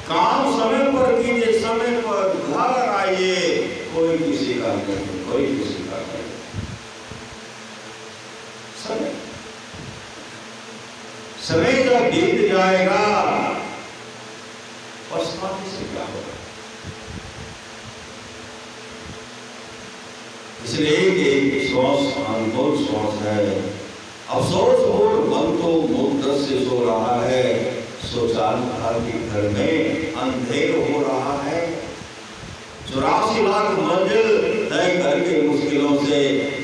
Speaker 1: काम समय पर कीजिए, समय पर घर आइए। कोई किसी का नहीं, कोई किसी का नहीं। समय जब बीत जाएगा पछताने से क्या होगा? इसलिए एक श्वास अनमोल श्वास है। अफसोस हो मन तो मुद्दत से सो रहा है, सोचान के घर में अंधेर हो रहा है। 84 लाख मंजिल तय करके मुश्किलों से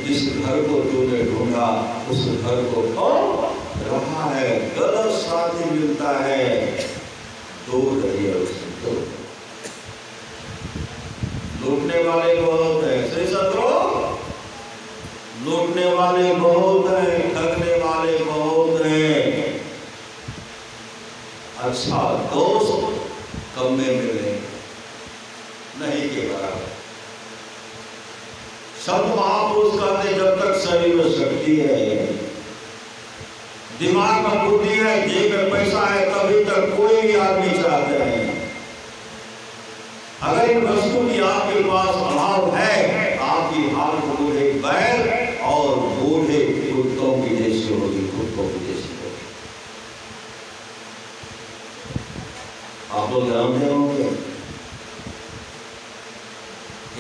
Speaker 1: जिस घर को तूने ढूंढा उस घर को रहा है, गलत साथी मिलता है, दूर रहिए उससे, दूर। लूटने वाले बहुत हैं, श्री सत्रो, लूटने वाले बहुत हैं, ठगने वाले बहुत हैं। अच्छा दोस्त कम में मिले नहीं के बराबर। संत महापुरुष कहते जब तक शरीर में शक्ति है, दिमाग में बुद्धि है, जेब में पैसा है, तभी तक कोई भी आदमी चाहते हैं। अगर इन वस्तु की आपके पास अभाव है, आपकी हालत बूढ़े बैल और बूढ़े कुत्तों की जैसी होगी, कुत्तों की जैसी होगी। आप लोग जानते होंगे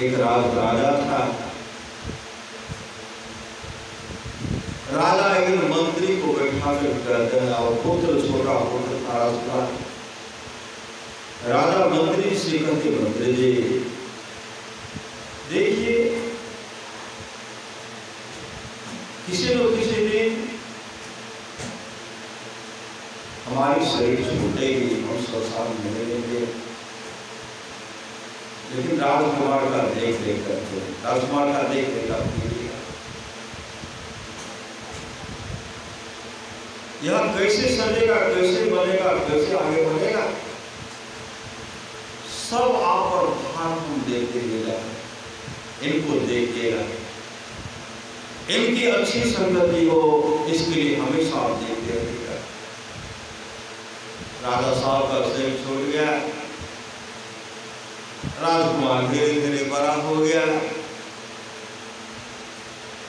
Speaker 1: एक राजा था। राजा एक मंत्री को बैठा कर कहते हैं, और पुत्र छोटा पुत्र था उसका। राजा मंत्री से कहते, मंत्री जी देखिए किसी न किसी दिन हमारी शरीर छूटेगी, हम संसार में मिलेंगे, लेकिन राजकुमार का देख रेख करते, राजकुमार का देख रेख कीजिएगा। यह कैसे सजेगा, कैसे बनेगा, कैसे आगे बढ़ेगा, सब आप पर भार हम देखते रहेगा। इनको देखिएगा, इनकी अच्छी संगति हो, इसके लिए हमेशा आप देखते रहिएगा। राजा साहब का शरीर छोड़ गया, राजकुमार धीरे धीरे बड़ा हो गया।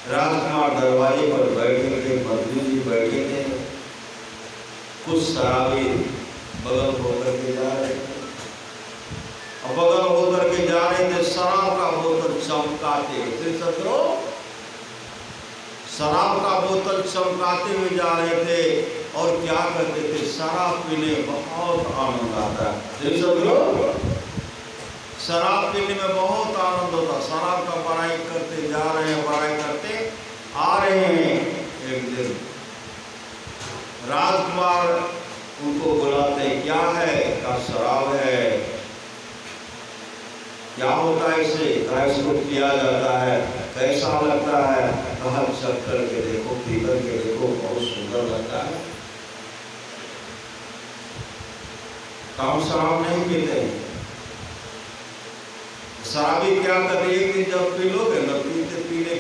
Speaker 1: राजकुमार दरवाजे पर बैठे थे, मंत्री जी बैठे थे, कुछ शराबी बगल होकर के जा रहे थे। और बगल होकर के जा रहे थे, शराब का बोतल चमकाते थे। सत्रो शराब का बोतल चमकाते हुए जा रहे थे और क्या करते थे, शराब पीने बहुत आनंद आता है। सत्रो शराब पीने में बहुत आनंद होता। शराब का बड़ाई करते जा रहे हैं, बड़ाई करते आ रहे हैं। एक दिन राजकुमार उनको बुलाते, क्या है? का शराब है। क्या होता है इसे? क्या इसको किया जाता है? कैसा लगता है? कहा चख करके देखो, पी करके देखो, बहुत सुंदर लगता है। काम शराब नहीं पीते। शराबी क्या करते, एक दिन जब पी लोगे ना, पीते पीने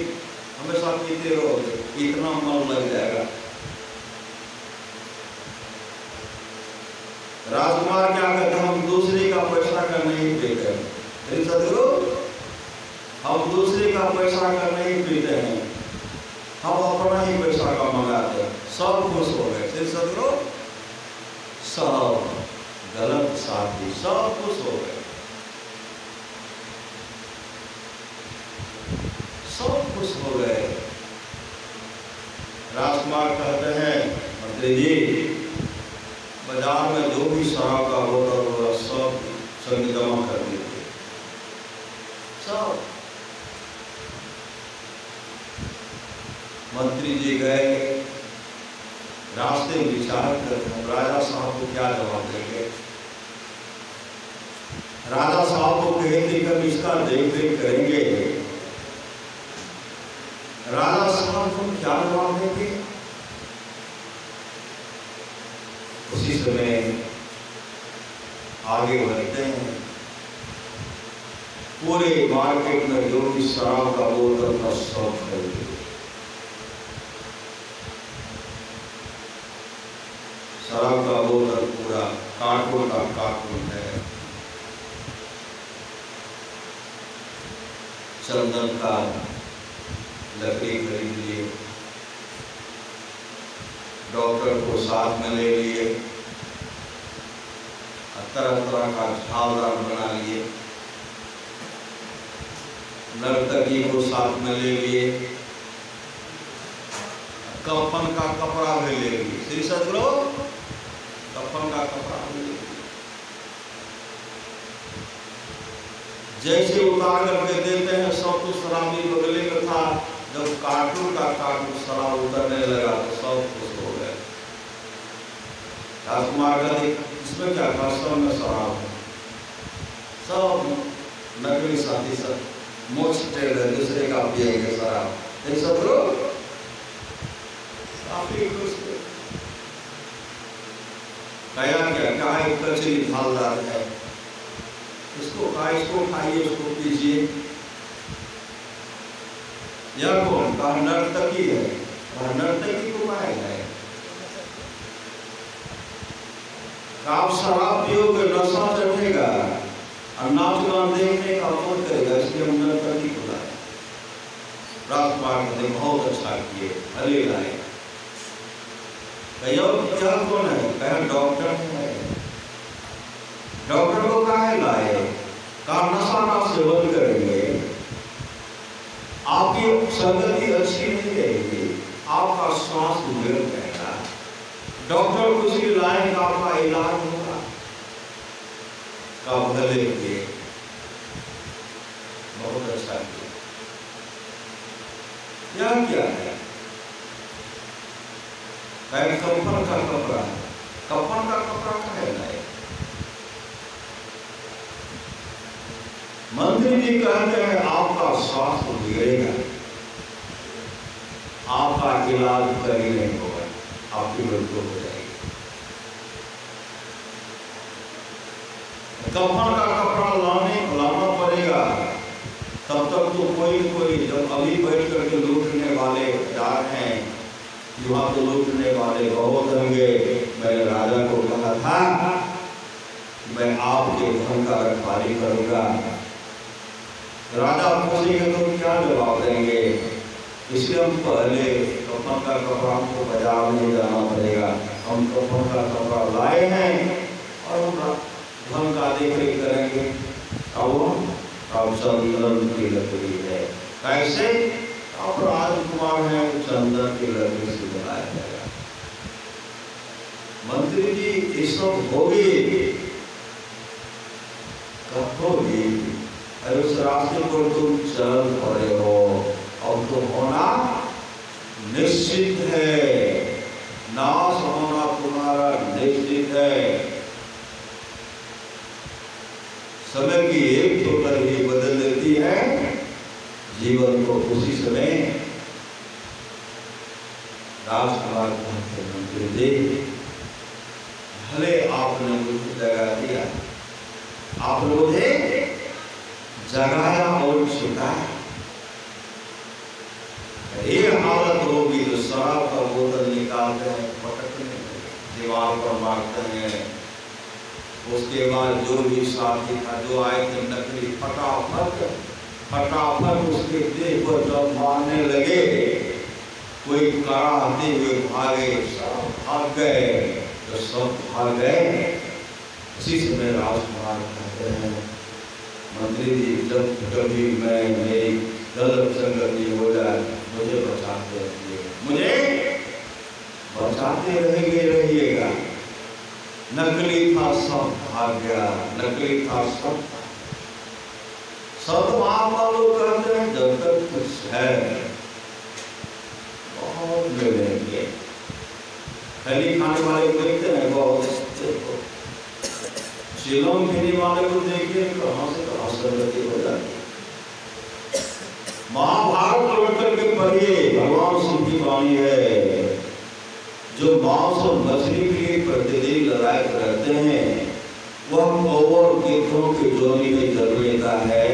Speaker 1: हमेशा पीते रहोगे, इतना मन लग जाएगा। राजकुमार क्या कहते हैं, हम दूसरे का पैसा का नहीं पीते। सदगुरु, हम दूसरे का पैसा का नहीं पीते हैं, हम अपना ही पैसा का मंगाते हैं। सब खुश हो गए। सदगुरु, सब गलत साथी सब खुश हो गए, सब खुश हो गए। राजकुमार कहते हैं, मंत्री जी बाजार में जो भी शराब का बोतल होगा सब संग जमा कर दीजिए। सब मंत्री जी गए, रास्ते में विचार करते हैं राजा साहब को क्या जवाब देंगे। राजा साहब को कहते कभी इसका देख रेख करेंगे। राजा साहब को क्या जवाब देंगे? उसी समय आगे बढ़ते हैं। पूरे मार्केट में जो भी शराब का बोतल का सब खरीदे। शराब का बोतल पूरा कार्टून का कार्टून है। चंदन का लकड़ी खरीद लिए, डॉक्टर को साथ में ले लिए, तरह तरह का झालदार बना लिए, नर्तकी को साथ में ले लिए, कफन का कपड़ा भी ले लिए। श्री सदगुरु, कफन का कपड़ा भी ले लिए। जैसे उतार करके देते हैं, सब कुछ शराबी बगले में था। जब कार्टून का कार्टून शराब उतरने लगा तो सब खुश हो गए। राजकुमार का इसमें क्या खासा में शराब है, सब नकली साथी सब मोक्ष टेल है, दूसरे का पिएंगे शराब। एक सब लोग काफी खुश थे। क्या एक कचरी थालदार है, इसको खाइए, इसको पीजिए। यह कौन? कहा नर्तकी है। नर्तकी को खाएगा। आप शराब पियोगे, नशा चढ़ेगा और नाच गान देखने का मन करेगा, इसलिए हम नर्तकी को लाए। राजकुमार ने बहुत अच्छा किए, भले लाए। क्या कौन है? कहा डॉक्टर है। डॉक्टर को काहे लाए? कहा नशा का सेवन करेंगे, आपकी संगति अच्छी नहीं रहेगी, आपका स्वास्थ्य बिगड़ जाएगा। डॉक्टर कुछ भी लाएंगे, आपका इलाज होगा। का भले किए, बहुत अच्छा किया। क्या है? कफन का कपड़ा है। कफन का कपड़ा है लाए। मंत्री जी कहते हैं आपका स्वास्थ्य बिगड़ेगा, आपका इलाज कभी नहीं होगा, आपकी मृत्यु हो जाएगी। कफन का कपड़ा लाना पड़ेगा। तब तक तो कोई जब अभी बैठ करके लूटने वाले जा रहे हैं, युवा तो लूटने वाले बहुत होंगे। मैंने राजा को कहा था मैं आपके धन का रखवाली करूंगा। राजा पूछेंगे तो क्या जवाब देंगे? इसलिए हम पहले कफन का कपड़ा हमको बाजार में जाना पड़ेगा। हम कफन का कपड़ा लाए हैं और हम धन का देख रेख करेंगे। अब चंदन की लकड़ी है, कैसे? अब राजकुमार है, चंदन की लकड़ी से बनाया जाएगा। मंत्री जी ये सब होगी, कब होगी? उस रास्ते पर तुम चल पड़े हो, अब तो होना निश्चित है, नाश होना तुम्हारा निश्चित है। समय की एक ठोकर ही बदल देती है जीवन को। उसी समय राजकुमार मंत्री जी, भले आपने मुझे जगा दिया, आपने मुझे जगाया और छिपाया। ये हालत होगी तो शराब का बोतल निकालते हैं, पटकने दीवार पर मारते हैं। उसके बाद जो भी साथी था, जो आए थे नकली, फटाफट उसके देह पर जब मारने लगे, कोई कराहते हुए भागे, सब भाग गए, तो सब भाग गए। उसी समय राजकुमार कहते हैं, मंत्री जी जब कभी मैं मेरी गलत संगति हो जाए मुझे बचाते रहिए, मुझे बचाते रहिएगा। नकली था सब भाग गया, नकली था सब आप लोग कहते हैं जब तक कुछ है बहुत मिलेंगे। खैली खाने वाले को देखते हैं बहुत, चिलम पीने वाले को देखिए कहाँ से कहाँ संगति हो जाती है। महाभारत प्रवर्तन के पढ़िए, भगवान शिव की वाणी है, जो मांस और मछली के लिए प्रतिदिन लड़ाई करते हैं वह कौवर गिद्धों की जोड़ी में जन्म लेता है।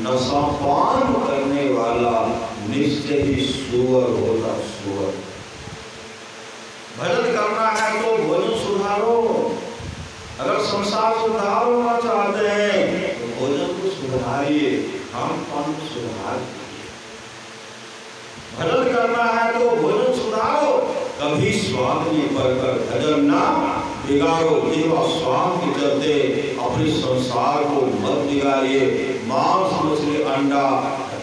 Speaker 1: नशापान करने वाला निश्चय ही सुअर होता सुअर। भजन करना है तो भोजन सुधारो। अगर संसार सुधार होना चाहते हैं तो भोजन को सुधारिए, खान पान को सुधार दीजिए। भजन करना है तो भोजन सुधारो, कभी स्वाद में पड़कर भजन ना बिगाड़ो। केवल स्वाद के चलते अपने संसार को मत बिगाड़िए। मांस मछली अंडा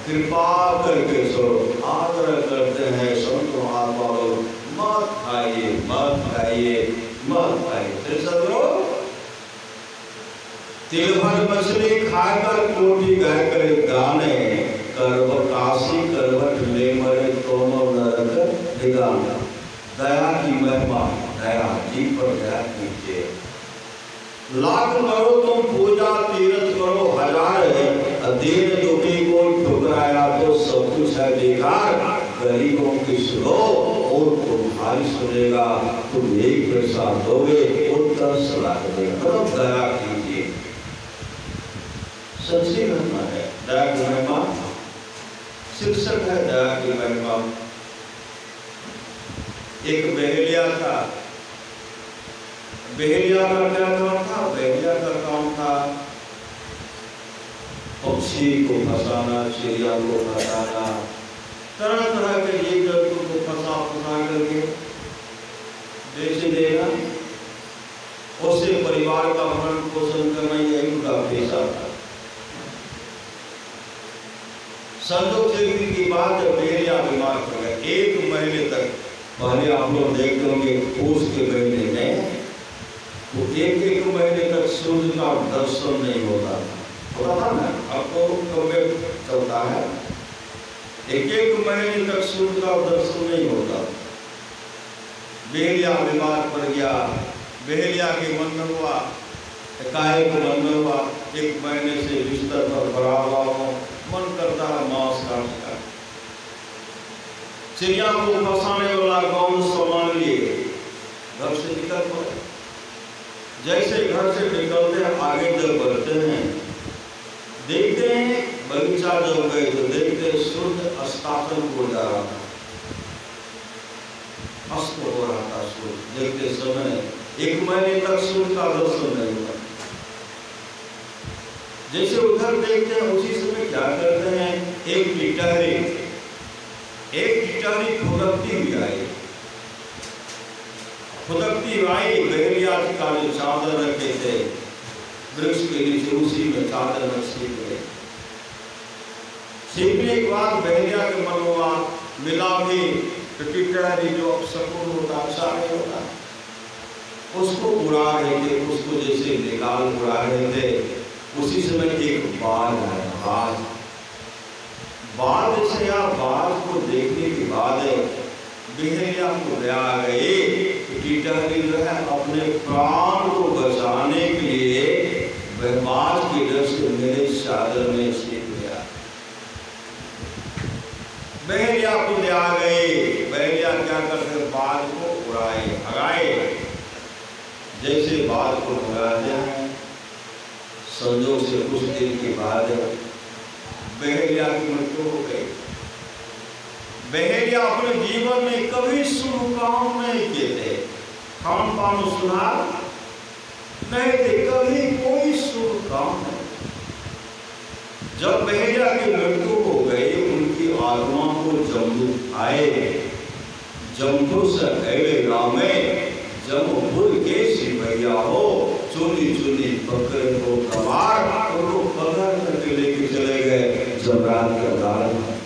Speaker 1: कृपा करके सो आग्रह करते हैं संत महात्मा लोग, मत खाइए मत खाइए मत खाइए। तिल भर मछली खाकर कोटि गए करे दाने, करवट काशी करवट ले मरे दोनों नरक ठिकाना। दया की महिमा, दया जी पर दया कीजिए। लाख करो तुम पूजा तीर्थ करो हजार है, दीन दुखी को ठुकराया तो सब कुछ है बेकार। गरीबों की सुनो और तुम्हारी सुनेगा, तुम एक पैसा दोगे उत्तर सलाह देगा। दया कीजिए, सच्ची घटना है। दया की महिमा शिक्षक है, दया की महिमा। एक बहेलिया था, बहेलिया का क्या काम था? बहेलिया का काम था पक्षी को फंसाना, चिड़िया को फंसाना, तरह तरह के जीव जंतु को फंसा करके बेच देना, उससे परिवार का भरण पोषण करना, यही उनका पेशा था। संजोग से की बात जब बहेलिया बीमार पड़ गया, एक महीने तक, पहले आप लोग देखते होंगे पूस के महीने में वो एक महीने तक सूर्य का दर्शन नहीं होता था ना। अब तो कभी चलता है, एक महीने तक सूर्य का दर्शन नहीं होता। बहेलिया बीमार पड़ गया, बहेलिया के मन में हुआ, एकाएक मन में हुआ, एक महीने से बिस्तर पर पड़ा हुआ हो, मन करता है मांस काटने का। चिड़िया को फंसाने वाला गांव सामान लिए घर से निकल पड़े। जैसे घर से निकलते हैं आगे जब बढ़ते हैं, देखते हैं बगीचा जब गए तो देखते सूर्य अस्ताचल हो जा रहा था, अस्त हो रहा था सूर्य। देखते समय एक महीने तक सूर्य का दर्शन नहीं हुआ। जैसे उधर देखते हैं उसी समय क्या करते हैं, एक टिटहरी फुदकती हुई आई। बहेलिया का जो चादर रखे थे वृक्ष के नीचे, उसी में चादर में सीख गए। सीखने के बाद बहेलिया के मन हुआ मिला भी टिटहरी जो अपशकुन होता, अच्छा नहीं होता, उसको उड़ा रहे थे, उसको जैसे निकाल उड़ा रहे थे, उसी समय एक बाज आया। बाज से या बाज को देखने के बाद बहेलिया को दया गई। टिटहरी जो है अपने प्राण को बचाने के लिए वह बाज के डर से मेरे चादर में छिप गया। बहेलिया को दया गई। बहेलिया क्या करते, बाज को उड़ाए, भगाए। जैसे बाज को भगा दिया, संजोग से कुछ दिन के बाद बहेलिया की मृत्यु हो गई। बहेलिया अपने जीवन में कभी शुभ काम नहीं किए थे, खान पान सुधार नहीं थे, कभी कोई शुभ काम नहीं। जब बहेलिया की मृत्यु हो गई, उनकी आत्मा को जमदूत आए। जमदूत से गए रामे जमपुर के सिपहिया हो, चुनी चुनी पकड़ को कमार, और वो पकड़ करके लेके चले गए जमराज की अदालत में।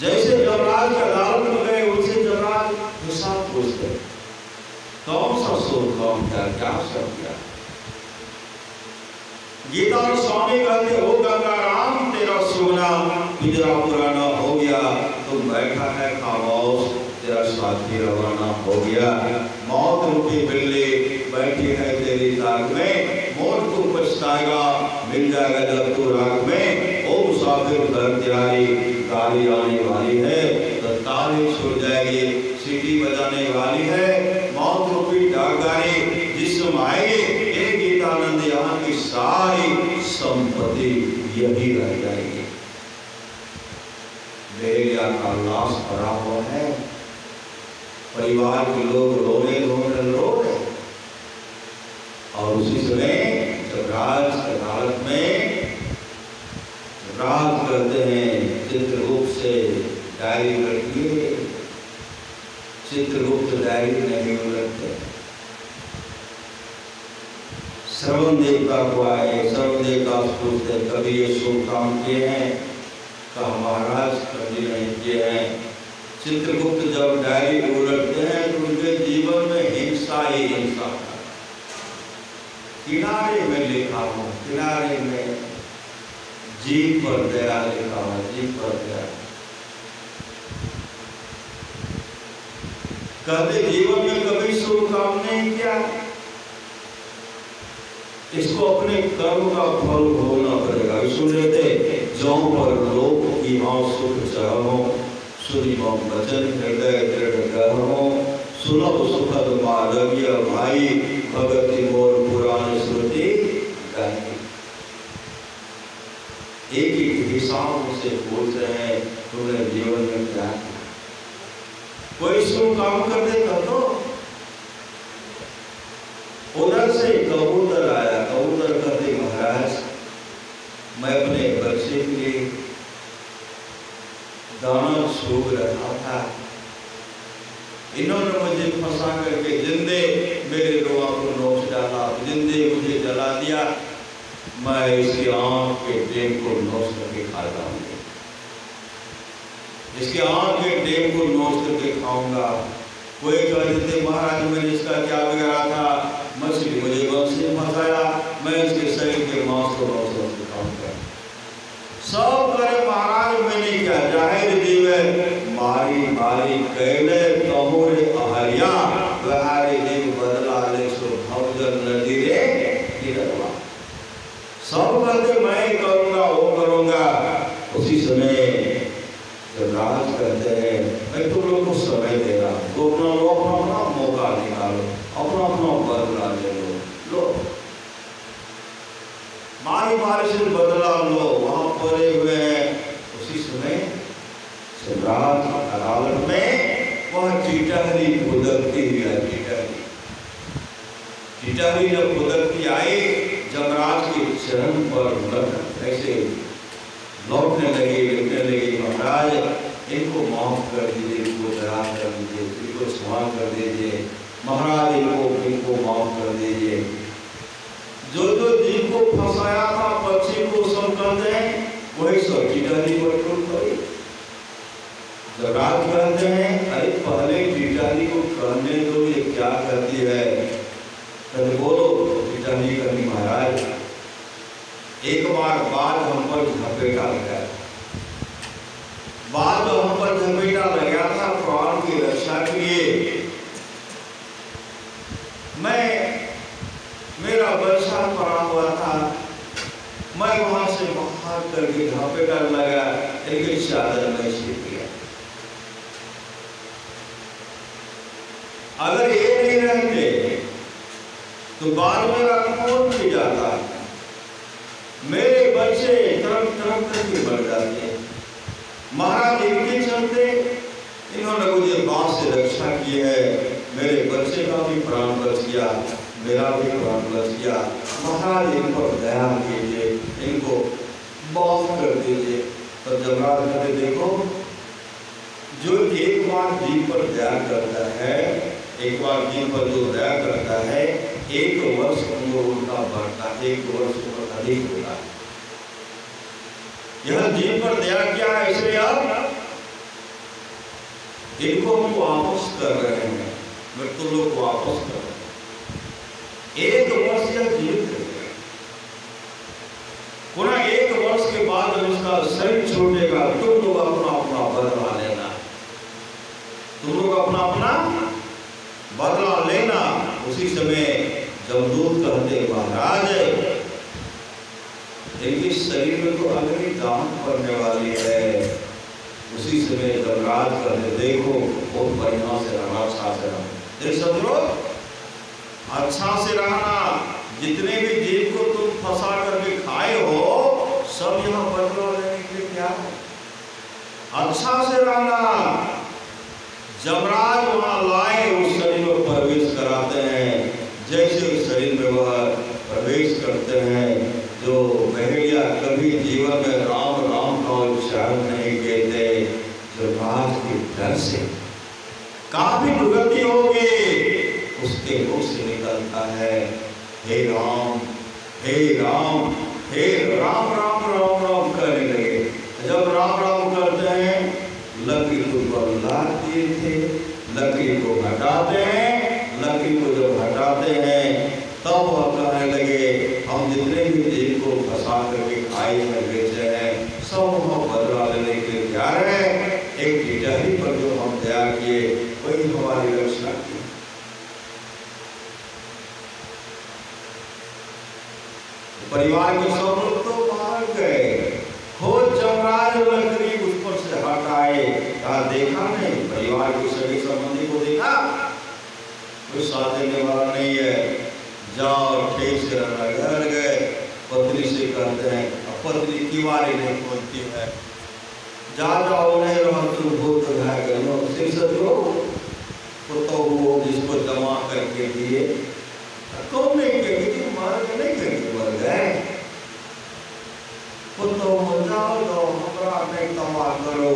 Speaker 1: जैसे जमराज की अदालत में गए, उनसे जमराज हिसाब पूछते, कौन सा शुभ काम किया, क्या सब किया। गीता और स्वामी कहते, हो गंगाराम तेरा सोना पिंजरा पुराना हो गया, तुम बैठा है खामोश, तेरा साथी रवाना हो गया। मौत रूपी बिल्ली बैठी है तेरी ताक में, मौत को पछताएगा मिल जाएगा जब तू रात में। ओ मुसाफिर घर तैयारी, गाड़ी आने वाली है, तो ताली छूट जाएगी, सीटी बजाने वाली है। मौत रूपी डाकगाड़ी जिस समय आएगी, एक गीतानंद यहाँ की सारी संपत्ति यही रह जाएगी। बहेलिया का लाश पड़ा हुआ है, परिवार के लोग रोने रो रहे। और उसी समय जमराज अदालत में राज करते हैं, चित्रगुप्त से डायरी रखिए। चित्रगुप्त डायरी नहीं रखते। श्रवण देवता को आए, श्रवण देवता पूछते, कभी ये शुभ काम किए हैं? कहा महाराज कभी नहीं किए हैं। चित्रगुप्त जब डायरी उलटते हैं तो उनके जीवन में हिंसा ही हिंसा था। किनारे में लिखा हूँ, किनारे में जीव पर दया लिखा हुआ, जीव पर दया। कहते जीवन में कभी शुभ काम नहीं किया, इसको अपने कर्म का फल भोगना पड़ेगा। सुन लेते, जो पर लोक की हाँ सुख चाहो, सुनी वचन हृदय दृढ़ गहरो, सुनब सुखद माधव्य भाई, भगति मोर पुराण श्रुति गाई। एक एक हिसाब से पूछ रहे हैं, तुमने जीवन में क्या किया? कोई शुभ काम कर देता तो। उधर से कबूतर आया, कबूतर कहते, महाराज मैं अपने बच्चे के लिए दाना सूख रहा था, इन्होंने मुझे फंसा करके जिंदे मेरे रोआ को नोच डाला, जिंदे मुझे जला दिया। मैं इसकी आंख के डेम को नोच करके खाता हूँ, इसके आंख के डेम को नोच करके खाऊंगा। कोई कह देते, महाराज मैंने इसका क्या बिगाड़ा था, मछली मुझे बंसी में फंसाया, मैं इसके शरीर के मांस को नोच करके खाऊंगा। सब करे महाराज मैंने क्या जाहिर जीवे, मारी मारी कैले कमोरे अहरिया, बहारे जीव बदला ले सो भवजन नदी रे गिरवा। सब कहते मैं करूंगा, वो करूंगा। उसी समय राज कहते हैं, मैं तुम लोग को समय दे रहा हूं, तो अपना मौका निकालो, अपना बदला ले लो। मारी मारी से बदला लो, वहां पड़े हुए हैं। उसी समय सम्राट अदालत में वह टिटहरी फुदकती हुई आई। टिटहरी जब फुदकती आई, जमराज के चरण पर ऐसे लौटने लगे, लिखने लगे, महाराज इनको माफ कर दीजिए, इनको दया कर दीजिए, इनको क्षमा कर दीजिए, महाराज इनको माफ कर दीजिए। जो जीव को फंसाया था पक्षी को सब कहते हैं, वही सब टिटारी कंट्रोल करे। जब रात कहते हैं अरे पहले टिटारी को करने दो, ये क्या करती है, कहते बोलो टिटारी करनी महाराज। एक बार बाद हम पर झपेटा लगा, बाद हम पर झपेटा लगा था प्राण की रक्षा के लिए। मेरा वर्षा पड़ा हुआ था, मैं वहां से बाहर करके झपेटा लगा, एक चादर में छिप गया। अगर ये नहीं रहते तो बाद मेरा खून पी जाता, मेरे बच्चे तरफ तरफ करके बढ़ जाते। महाराज इनके चलते इन्होंने मुझे बांस से रक्षा की है, मेरे बच्चे का भी प्राण बच गया, मेरा भी प्राण बच गया। महाराज इन पर दया कीजिए, इनको माफ कर दीजिए। तो जमराज कहते देखो, जो एक बार जीव पर दया करता है, एक बार जीव पर जो दया करता है, एक वर्ष उम्र उनका बढ़ता है, एक वर्ष उम्र अधिक होता है। यह जीव पर दया क्या है, इसलिए आप इनको हम वापस कर रहे हैं, मृत्यु लोग को वापस कर रहे हैं। एक वर्ष यह जीवित रहेगा, पुनः एक वर्ष के बाद जब इसका शरीर छूटेगा, तुम लोग अपना अपना बदला लेना, तुम लोग अपना अपना बदला लेना। उसी समय जमदूत कहते महाराज इनके शरीर में तो अग्नि दान पड़ने वाली है। उसी समय जमराज कहते देखो बहुत बढ़िया से रहना, अच्छा से रहना, समझो अच्छा से रहना। जितने भी जीव को तुम फंसा करके खाए हो, सब यहाँ बदला लेने के लिए क्या है, अच्छा से रहना। जमराज वहां लाए, उस शरीर में प्रवेश कराते हैं। जैसे उस शरीर में वह प्रवेश करते हैं, जो बहेड़िया कभी जीवन में राम राम का उच्चारण नहीं कहते, जमराज के डर से काफी दुर्गति होगी, उसके मुख से निकलता है हे राम हे राम हे राम राम राम राम करने लगे। जब राम राम करते हैं, लकड़ी को बदला दिए थे, लकड़ी को हटाते हैं, लकड़ी को जब हटाते हैं तब वह कहने लगे हम जितने भी जीव को फंसा करके खाई में बेचे हैं, सब हम बदला लेने के लिए तैयार हैं। एक टिटहरी पर जो हम दया किए वही हमारी रक्षा की। परिवार के सब लोग तो बाहर गए, खोज जमराज लकड़ी उस पर से हटाए, कहा देखा नहीं, परिवार के सभी संबंधी को देखा, कोई साथ देने वाला नहीं है, जाओ ठीक से रहना। घर गए, पत्नी से कहते हैं, पत्नी किवारी नहीं खोलती है, जा जाओ नहीं रहो तुम भूत करो सदो तो वो जिसको जमा करके दिए तुम नहीं कहेंगे, मर नहीं कहेंगे, मर गए तो जाओ जाओ हमारा नहीं तमा करो,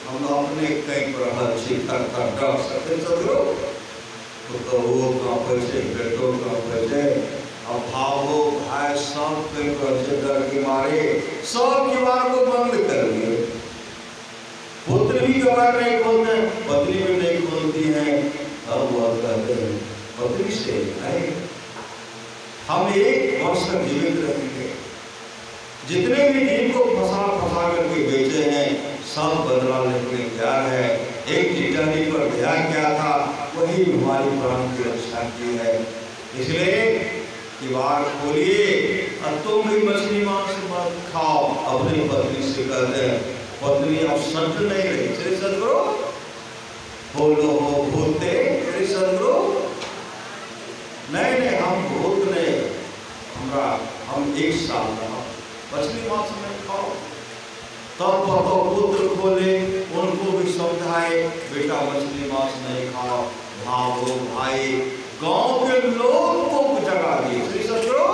Speaker 1: हम अपने कहीं पर शिखर का डर सकते सदो तो वो कहाँ पर से बेटों कहाँ पर से अभाव हो भाई सब कहीं पर से डर के मारे सब किवाड़ को बंद कर दिए। पुत्र भी किवाड़ नहीं खोलते, पत्नी भी नहीं खोलती है। अब वह कहते हैं पत्नी से नहीं, हम एक वर्ष तक जीवित रहेंगे, जितने भी जीव को फंसा फंसा करके बेचे हैं सब बदला लेने तैयार है। एक टिटहरी पर दया क्या था, वही हमारी प्राण की रक्षा की है। इसलिए किवाड़ खोलिए और तुम भी मछली मांस मत खाओ। अपनी पत्नी से कहते हैं पत्नी अब संत नहीं रही, श्री सदगुरु बोलो हो भूते श्री सदगुरु नहीं नहीं हम भूत नहीं, हमारा हम एक साल रहा मछली मांस नहीं खाओ। तब तो पुत्र खोले, उनको भी समझाए बेटा मछली मांस नहीं खाओ, भावो भाई, गांव के लोग को जगा दिए। श्री सदगुरु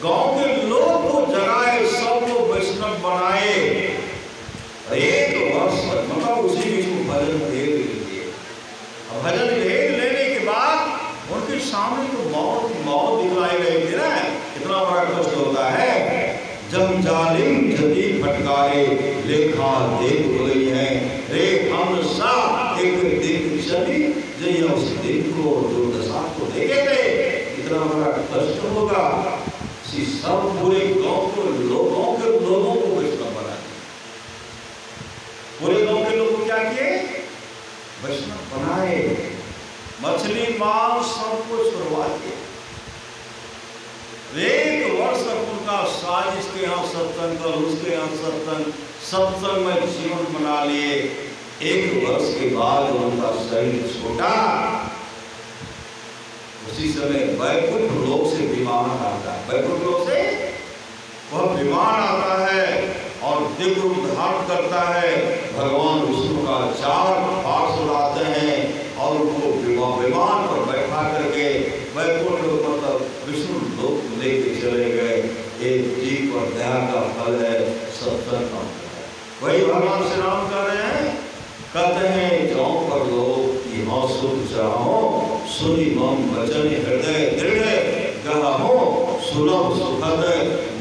Speaker 1: गांव के लोग को जगाए, सबको वैष्णव बनाए। एक वर्ष मतलब उसी बीच में भजन भेद लीजिए। भजन भेद लेने के बाद उनके सामने तो मौत दिखलाई गई थी ना, कितना बड़ा कष्ट होता है। जब जालिम जदी फटकारे लेखा देख गई है रे हम सा एक दिन चली जय उस दिन को दुर्दशा को देखे थे, कितना बड़ा कष्ट होगा। सब पूरे गांव के लोगों को वैष्णव बनाए। पूरे गांव के लोगों को क्या किए? वैष्णव बनाए। मछली मांस सब कुछ छुड़वा दिए। एक वर्ष तक उनका साजिश के यहाँ सत्संग कर, उसके यहाँ सत्संग में जीवन बना लिए। एक वर्ष के बाद उनका शरीर छोटा। उसी समय वैकुंठ लोक से विमान आता है। वैकुंठ लोक से वह विमान आता है और दिव्य रूप धारण करता है। भगवान विष्णु का 4 पार्षद आते हैं और उनको विमान पर बैठा करके वैकुंठ मतलब विष्णु लोक लेके चले गए। एक जीव पर दया का फल है, सत्संग का फल है। वही भगवान श्री राम कह रहे हैं, कहते हैं जाओ पर लोग यहाँ सुख चाहो, सुनी मम वचन हृदय दृढ़ गहो, सुलभ सुखद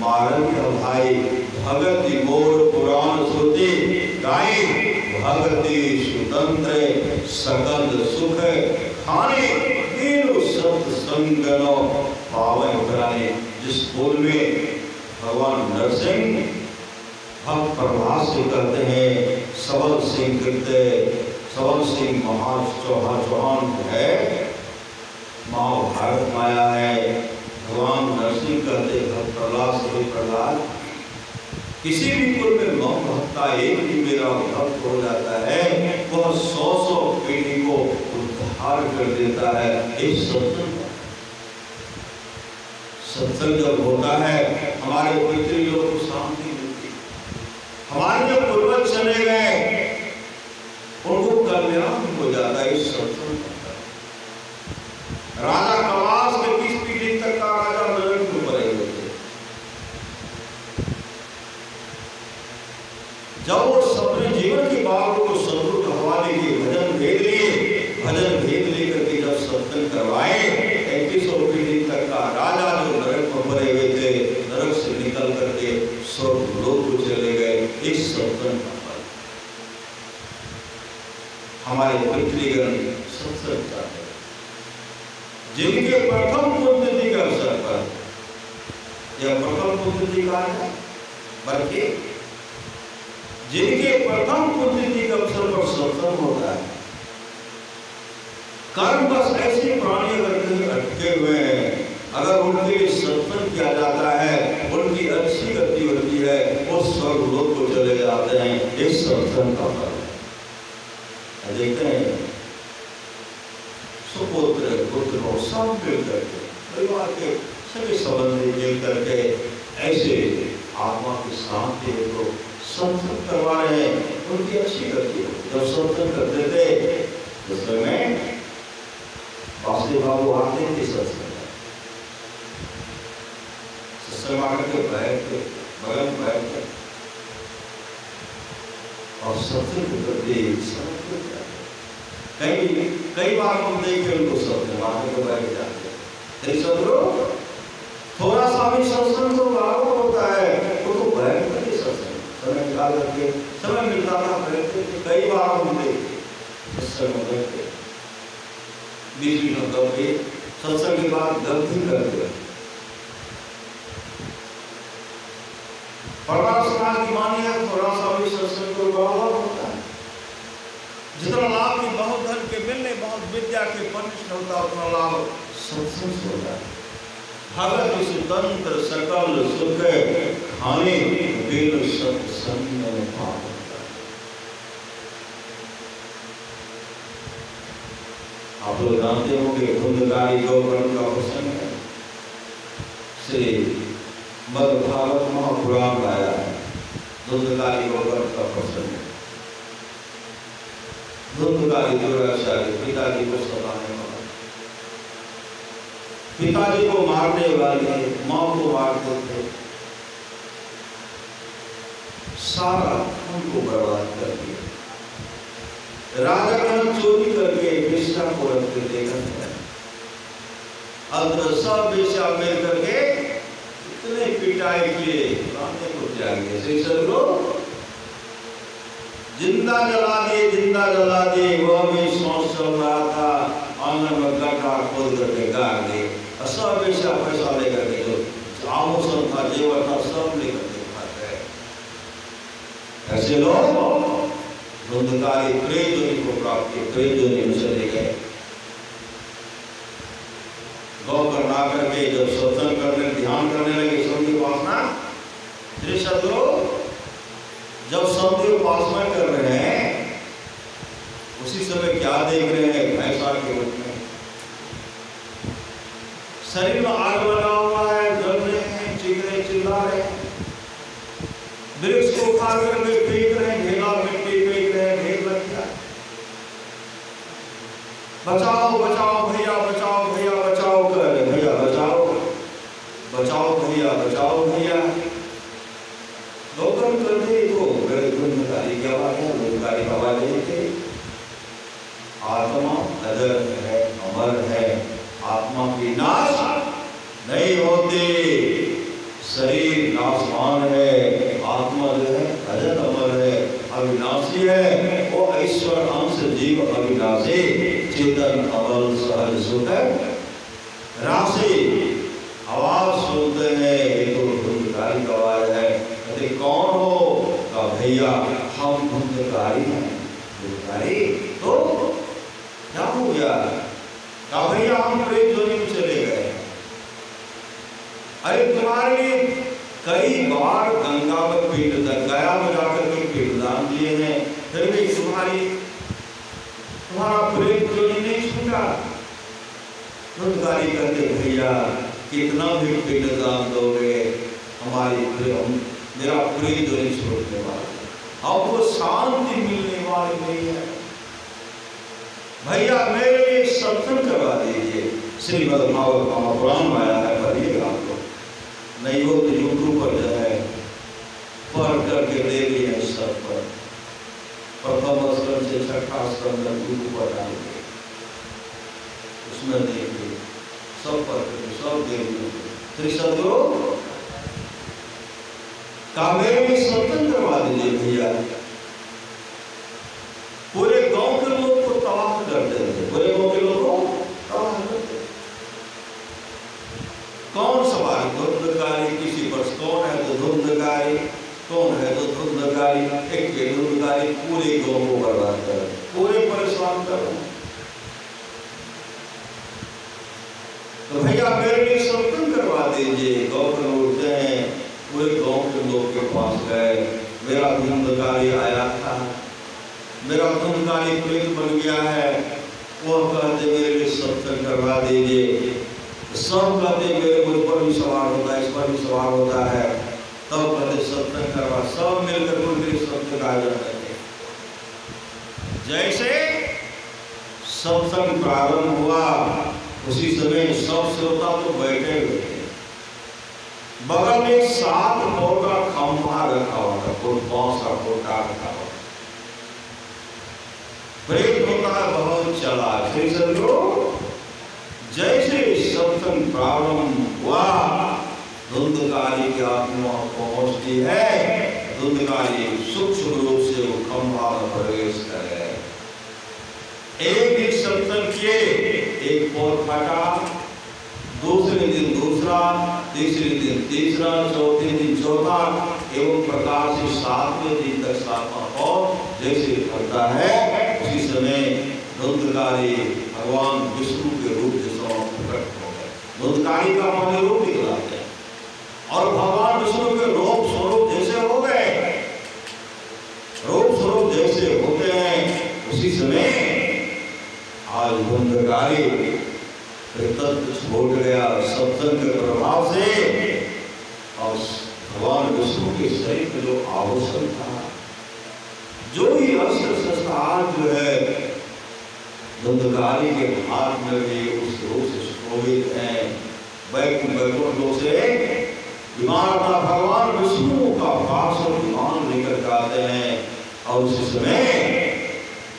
Speaker 1: मार्ग भाई, भगति मोर पुराण श्रुति गाई, भगति स्वतंत्र सकल सुख खाने, दीनु सत्संगनो पावन कराने। जिस कुल में भगवान नरसिंह भक्त प्रभास से कहते हैं, सबल सिंह कृत्य सबल सिंह चौहान है, महाभारत माया है। भगवान नरसिंह कहते भक्त प्रहलाद से प्रहलाद, किसी भी कुल में मम भक्ता एक भी मेरा भक्त हो जाता है, वह 100 पीढ़ी को उद्धार कर देता है। इस सत्संग जब होता है हमारे पितृ लोग को शांति मिलती। हमारे जो पूर्वज चले गए उनको कल्याण हो जाता है। इस सत्संग राजा कवास के 20 पीढ़ी तक का राजा नरक में पड़े हुए थे। जब वो अपने जीवन की बात को शत्रु के हवाले के भजन भेद लेकर के जब सत्संग करवाए, 3100 पीढ़ी तक का राजा जो नरक में पड़े हुए थे, नरक से निकल करके स्वर्ग लोक को चले गए। इस सत्संग का फल हमारे पितृगण सत्संग चाहते हैं, जिनके प्रथम पुण्यतिथि के अवसर पर, यह प्रथम पुण्यतिथि का है, बल्कि जिनके प्रथम पुण्यतिथि के अवसर पर सत्संग होता है, कर्म बस ऐसे प्राणी अगर कहीं अटके हुए हैं, अगर उनके लिए सत्संग किया जाता है, उनकी अच्छी गति होती है, वो स्वर्ग लोक को चले जाते हैं। इस सत्संग का फल देखते हैं। सुपुत्र पुत्र और सब मिल करके, परिवार के सभी संबंधी मिल करके ऐसे आत्मा की शांति को सत्संग करवा रहे हैं। उनकी अच्छी गति हो। जब सत्संग करते थे उस समय वासुदेव बाबू आते थे सत्संग आकर के बैठते, बगल में बैठते और सत्संग करते। कई बार हम देखे उनको सत्संग आकर के बैठ जाते। थोड़ा सा भी सत्संग तो बराबर होता है, वो तो बैठ करके सत्संग समय निकाल करके समय मिलता था बैठते थे। कई बार हम देखे सत्संग बैठते, बीच में गलती सत्संग के बाद गलती करते। समाज की मानी है, थोड़ा सा भी सत्संग को बराबर होता है। जितना लाभ की बहुत धन के मिलने, बहुत विद्या के पनिष्ठ होता, उतना लाभ सत्संग से होता है। भगत स्वतंत्र सकल सुख खाने बिन सत्संग में भाव होता है। आप लोग जानते होंगे धुंधकारी गौकर्ण का प्रसंग है। श्री मद्भागवत महापुराण लाया है। धुंधकारी गौकर्ण का प्रसंग है। धुंधकारी दुराचारी पिताजी को सताने वाला, पिताजी को मारने वाले, माँ को मारते थे, सारा उनको बर्बाद कर दिया। राजा का चोरी करके बेश्या को रखते थे, अंदर सब बेश्या मिल करके इतने पिटाई किए, प्राणी को त्याग दिए। सही समझो, जिंदा जला दिए, जिंदा जला दिए। वह भी सांस चल रहा था, आंगन में गड्ढा खोद करके गाड़ दिए। सब बेश्या पैसा लेकर के जो आभूषण था, जेवर था, सब लेकर के भाग गए। ऐसे लोग धुंधकारी प्रेत जोनि को प्राप्त किए, प्रेत जोनि में चले गए। गौ कर ना करके जब सत्संग करने, ध्यान करने लगे, शब्द उपासना, जब शब्द उपासना कर रहे हैं, उसी समय क्या देख रहे हैं? भैंसा के रूप में शरीर में आग लगा हुआ है, जल रहे हैं, चीख रहे, चिल्ला रहे हैं, वृक्ष को उखाड़ करके फेंक रहे हैं, ढेला मिट्टी फेंक रहे हैं, ढेर लग गया। बचाओ बचाओ भैया, बचाओ भैया, बचाओ कर रहे, भैया बचाओ, बचाओ भैया, बचाओ भैया। गौतम करते तो बड़े धुंधकारी की आवाज है, धुंधकारी आवाज थे। आत्मा अजर है, अमर है, आत्मा की नाश नहीं होती, शरीर नाशवान है, आत्मा जो है अजर अमर है, अविनाशी है। वो ईश्वर अंश जीव अविनाशी, चेतन अमल सहज सुख राशि। आवाज सुनते हैं, ये तो धुंधकारी का आवाज है। कहते कौन हो? का भैया हम धुंधकारी हैं। धुंधकारी तो क्या हो गया? का भैया हम प्रेत जोनि में चले गए। अरे तुम्हारे लिए कई बार गंगा में पिंडदान, गया में जाकर के पिंडदान दिए हैं, फिर भी तुम्हारा प्रेत जोनि नहीं छूटा। धुंधकारी करते भैया कितना भी पिंडदान दोगे, मेरा प्रेत जोनि छोड़ने वाला, आपको शांति मिलने वाली नहीं है। भैया मेरे लिए सत्संग करवा दीजिए। श्रीमद् भागवत महापुराण में आया है, पढ़िएगा आप लोग, नहीं हो तो यूट्यूब पर जो है पढ़ करके दे दिए हैं सब पर। प्रथम स्कंद से छठा स्कंद यूट्यूब पर डालेंगे, उसमें देखिए सब पर सब दे दिए। श्री सदगुरु का मेरे लिए सत्संग करवा दीजिए भैया। पूरे गांव के लोग को तबाह करते थे, पूरे गांव के लोग को तबाह करते। कौन सवाल? धुंधकारी किसी पर, कौन है तो धुंधकारी, कौन है तो धुंधकारी, एक के धुंधकारी पूरे गांव को बर्बाद कर, पूरे परेशान कर। तो भैया मेरे लिए सत्संग करवा दीजिए। गांव के लोग उठते हैं, पूरे गांव के लोग के पास गए, मेरा धुंधकारी आया था, मेरा धुंधकारी प्रेत बन गया है, वो कहते मेरे लिए सत्संग करवा दीजिए। सब कहते मेरे मुझ पर भी सवार होता है, इस पर भी सवार होता है, तब कहते सत्संग करवा। सब मिलकर मेरे सत्संग का आयोजन करते। जैसे सत्संग प्रारंभ हुआ, उसी समय सब श्रोता तो बैठे हुए थे। बगल में 7 मोड़ का खंभा रखा हुआ था, बांस का कोटा रखा हुआ। प्रेत होता है बहुत चला। श्री सदगुरु जैसे सत्संग प्रारंभ हुआ, धुंधकारी की आत्मा पहुंचती है, धुंधकारी सूक्ष्म रूप से वो खंभा में प्रवेश करे। एक दिन सत्संग किए, एक पौर फटा, दूसरे दिन दूसरा, तीसरे दिन तीसरा, चौथे दिन चौथा, एवं प्रकार से 7वें दिन तक 7वां पौर जैसे फटता है, उसी समय धुंधकारी भगवान विष्णु के रूप से प्रकट हो गए। धुंधकारी का हमारे रूप निकला है और भगवान विष्णु के रूप स्वरूप जैसे हो गए, रूप स्वरूप जैसे होते हैं, उसी समय आज धुंधकारी तत्व छूट गया सत्संग के प्रभाव से। और भगवान विष्णु के शरीर में जो आभूषण था, जो ही अस्त्र शस्त्र जो है धुंधकारी के हाथ में भी उस रूप से शोभित है। वैकुंठ लोक से विमान अपना भगवान विष्णु का पार्षद विमान लेकर आते हैं और उस समय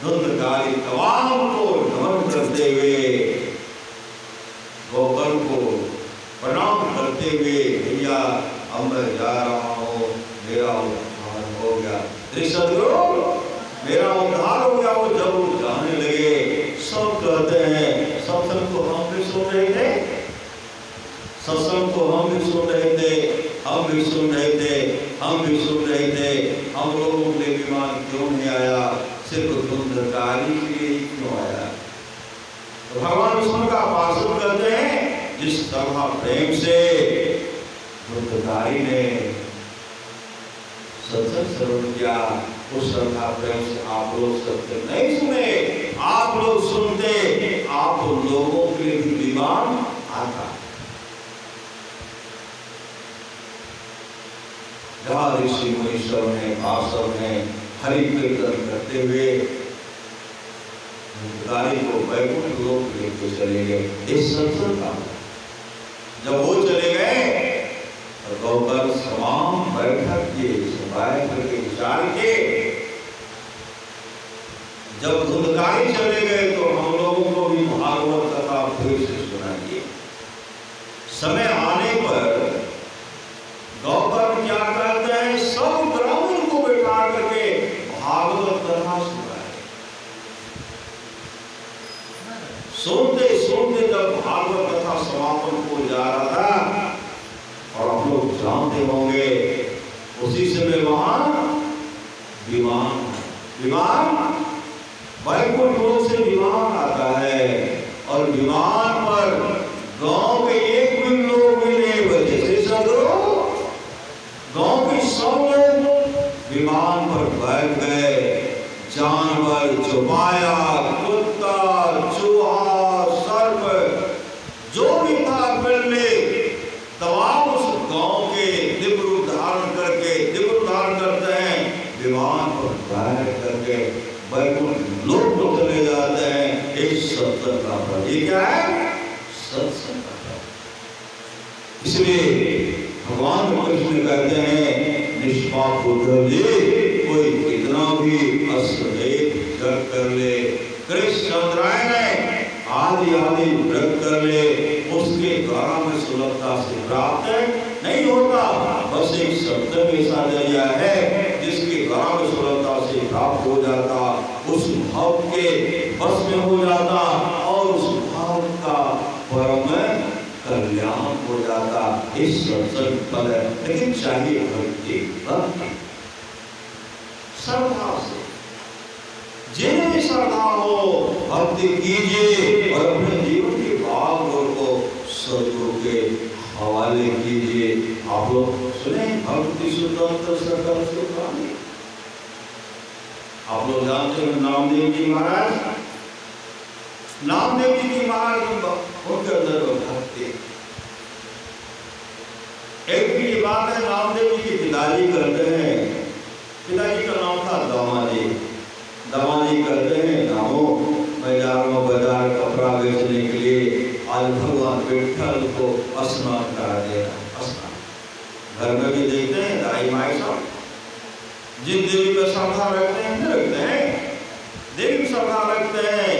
Speaker 1: धुंधकारी तमाम को नमन करते हुए गोवर्धन को प्रणाम करते हुए, भैया अब मैं जा रहा हूँ, मेरा उद्धार हो गया, सदगुरु मेरा उद्धार हो गया। वो जब वो जाने लगे सब कहते हैं सत्संग को हम भी सुन रहे थे, सत्संग को हम भी सुन रहे थे, हम भी सुन रहे थे, हम भी सुन रहे थे, हम लोगों के लिए विमान क्यों नहीं आया, सिर्फ धुंधकारी के लिए क्यों आया। तो भगवान विष्णु का पार्षद कहते हैं जिस तरह प्रेम से धुंधकारी ने सत्संग श्रवण किया, उस श्रद्धा प्रेम से आप लोग सत्संग नहीं सुने, आप लोग सुनते, आप लोगों के लिए भी विमान आता। जहाँ ऋषि मुनीश्वर ने भाषण में हरि कीर्तन करते हुए धुंधकारी को वैकुंठ लोक लेके चले गए। इस सत्संग का जब वो चले गए तो गौकर तमाम बैठक किए, बैठ करके विचार किए। जब धुंधकारी चले गए तो हम लोगों को भी भागवत कथा फिर से सुनाइए। समय आने पर गौकर क्या करते हैं, सब ब्राह्मण को बैठा करके भागवत कथा सुनाए। सुनते सुनते जब भागवत कथा समापन हो जा रहा था, और आप लोग जानते होंगे उसी समय वहां विमान वैकुंठ लोक से विमान आता है, और विमान पर गांव के एक भी लोग भी नहीं बचे। गांव के सब लोग विमान पर बैठ गए। जानवर चौपाया, कुत्ता, चूहा, सर्प जो भी था पहले तमाम उस गांव के दिव्य रूप धारण करते हैं, विमान पर बैठ करके वैकुंठ लोक को चले जाते हैं। इस सत्संग का फल ये क्या है, सत्संग का फल। इसलिए भगवान कृष्ण कहते हैं निष्पाप बुद्ध जी, कोई कितना भी अश्वमेध व्रत कर ले, कृष्णचंद्रायण आदि व्रत कर ले, उसके द्वारा में सुलभता से प्राप्त नहीं होता। बस एक सत्संग ऐसा जरिया है जिसके द्वारा में सुलभता से प्राप्त हो जाता, उस भाव के बस में हो जाता, और उस भाव का परम कल्याण हो जाता। इस सत्संग फल है, लेकिन चाहिए भक्ति, श्रद्धा से। जिन्हें भी श्रद्धा हो भक्ति कीजिए और अपने जीवन के भाव को सदगुरु के हवाले कीजिए। आप लोग सुने भक्ति शुद्धंत सकल सुखानी। आप लोग जानते हैं नामदेव जी महाराज, नामदेव जी की महाराज उनके अंदर भक्ति। एक भी बात है, नामदेव जी के पिताजी करते हैं, पिताजी का नाम था दामाजी। दामाजी करते हैं नामो मैं जा रहा हूँ बाजार कपड़ा बेचने के लिए, आज भगवान विठ्ठल को स्नान करा देना। स्नान घर में भी देखते हैं दाई माई सब जिन देवी में श्रद्धा रखते हैं, देवी श्रद्धा रखते हैं,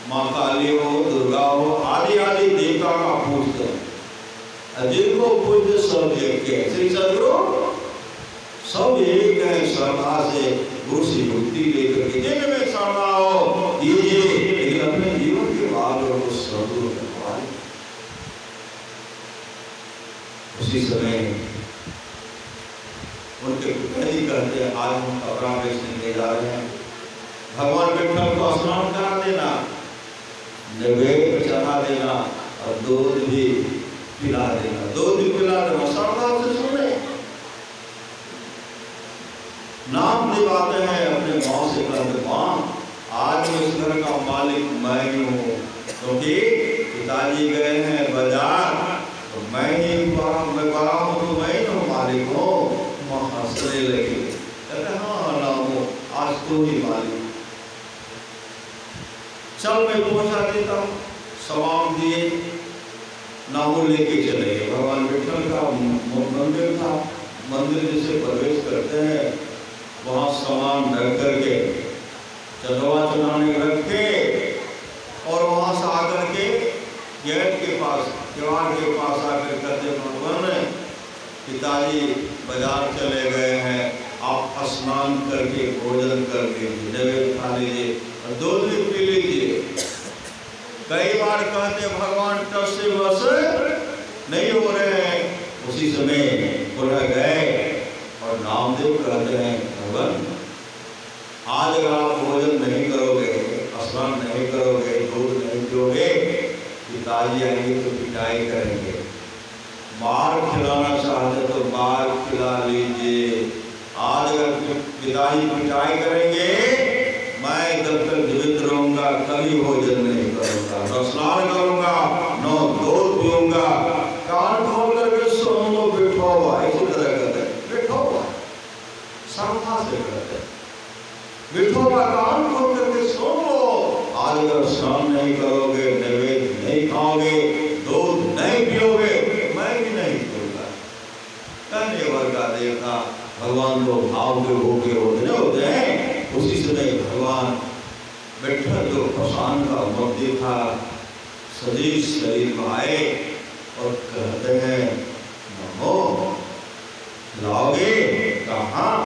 Speaker 1: माँ काली हो, दुर्गा हो, आदि देवता का पूजते हैं। जिनको पूज्य सब एक है, श्री सदगुरु सब एक है। श्रद्धा से गुरु से मुक्ति लेकर के जिनमें श्रद्धा हो कीजिए, लेकिन अपने जीवन के भाव को सदगुरु करवाए। उसी समय उनके पिताजी कहते हैं आज हम कपड़ा बेचने जा रहे हैं, भगवान विठ्ठल को स्नान करा देना, नैवेद्य चढ़ा देना और दूध भी पिला देना, श्रद्धा से सुने। नाम दिवाते हैं अपने माँ से, कहते माँ आज इस घर का मालिक मैं ही हूँ, क्योंकि पिताजी गए हैं बाजार तो मैं ही बड़ा हूँ, तो मैं ही मालिक हूँ। माँ हंसने लगी, कहते हाँ नामो आज तो ही मालिक, चल मैं पहुँचा देता हूँ। सलाम दिए, नामुल लेके चले गए। भगवान विठल का मंदिर था, मंदिर जिसे प्रवेश करते हैं वहाँ सामान रख करके चंदवा चुनाने रख के और वहाँ से आकर के गेट के पास, किवाड़ के पास आकर कहते भगवान पिताजी बाजार चले गए हैं, आप स्नान करके भोजन कर लीजिए, नैवेद्य खा लीजिए और दूध भी पी लीजिए। कई बार कहते भगवान टस से बस नहीं हो रहे हैं, उसी समय पुनः गए और नामदेव कहते हैं भगवान आज अगर आप भोजन नहीं करोगे, स्नान नहीं करोगे, दूध नहीं पियोगे, पिताजी आएंगे तो पिटाई करेंगे। मार खिलाना चाहते तो मार खिला लीजिए। आज अगर पिताजी पिटाई करेंगे, मैं जब तक जीवित रहूंगा कभी भोजन नहीं करूंगा, न स्नान करूंगा, न दूध पीऊंगा। कान खोल करके सुन लो, बैठो हुआ, इसी तरह कहते हैं, बैठो हुआ श्रद्धा से कहते हैं, बैठो हुआ कान खोल करके सुन लो। आज अगर स्नान नहीं करोगे, नैवेद्य नहीं खाओगे, दूध नहीं पियोगे, मैं भी नहीं पीऊंगा। कहने भर का देखा भगवान को भाव के भूखे होते हैं। उसी समय भगवान विठल जो पाषाण का मूर्ति था सजीव शरीर में आए और कहते हैं नमो, लाओगे कहाँ?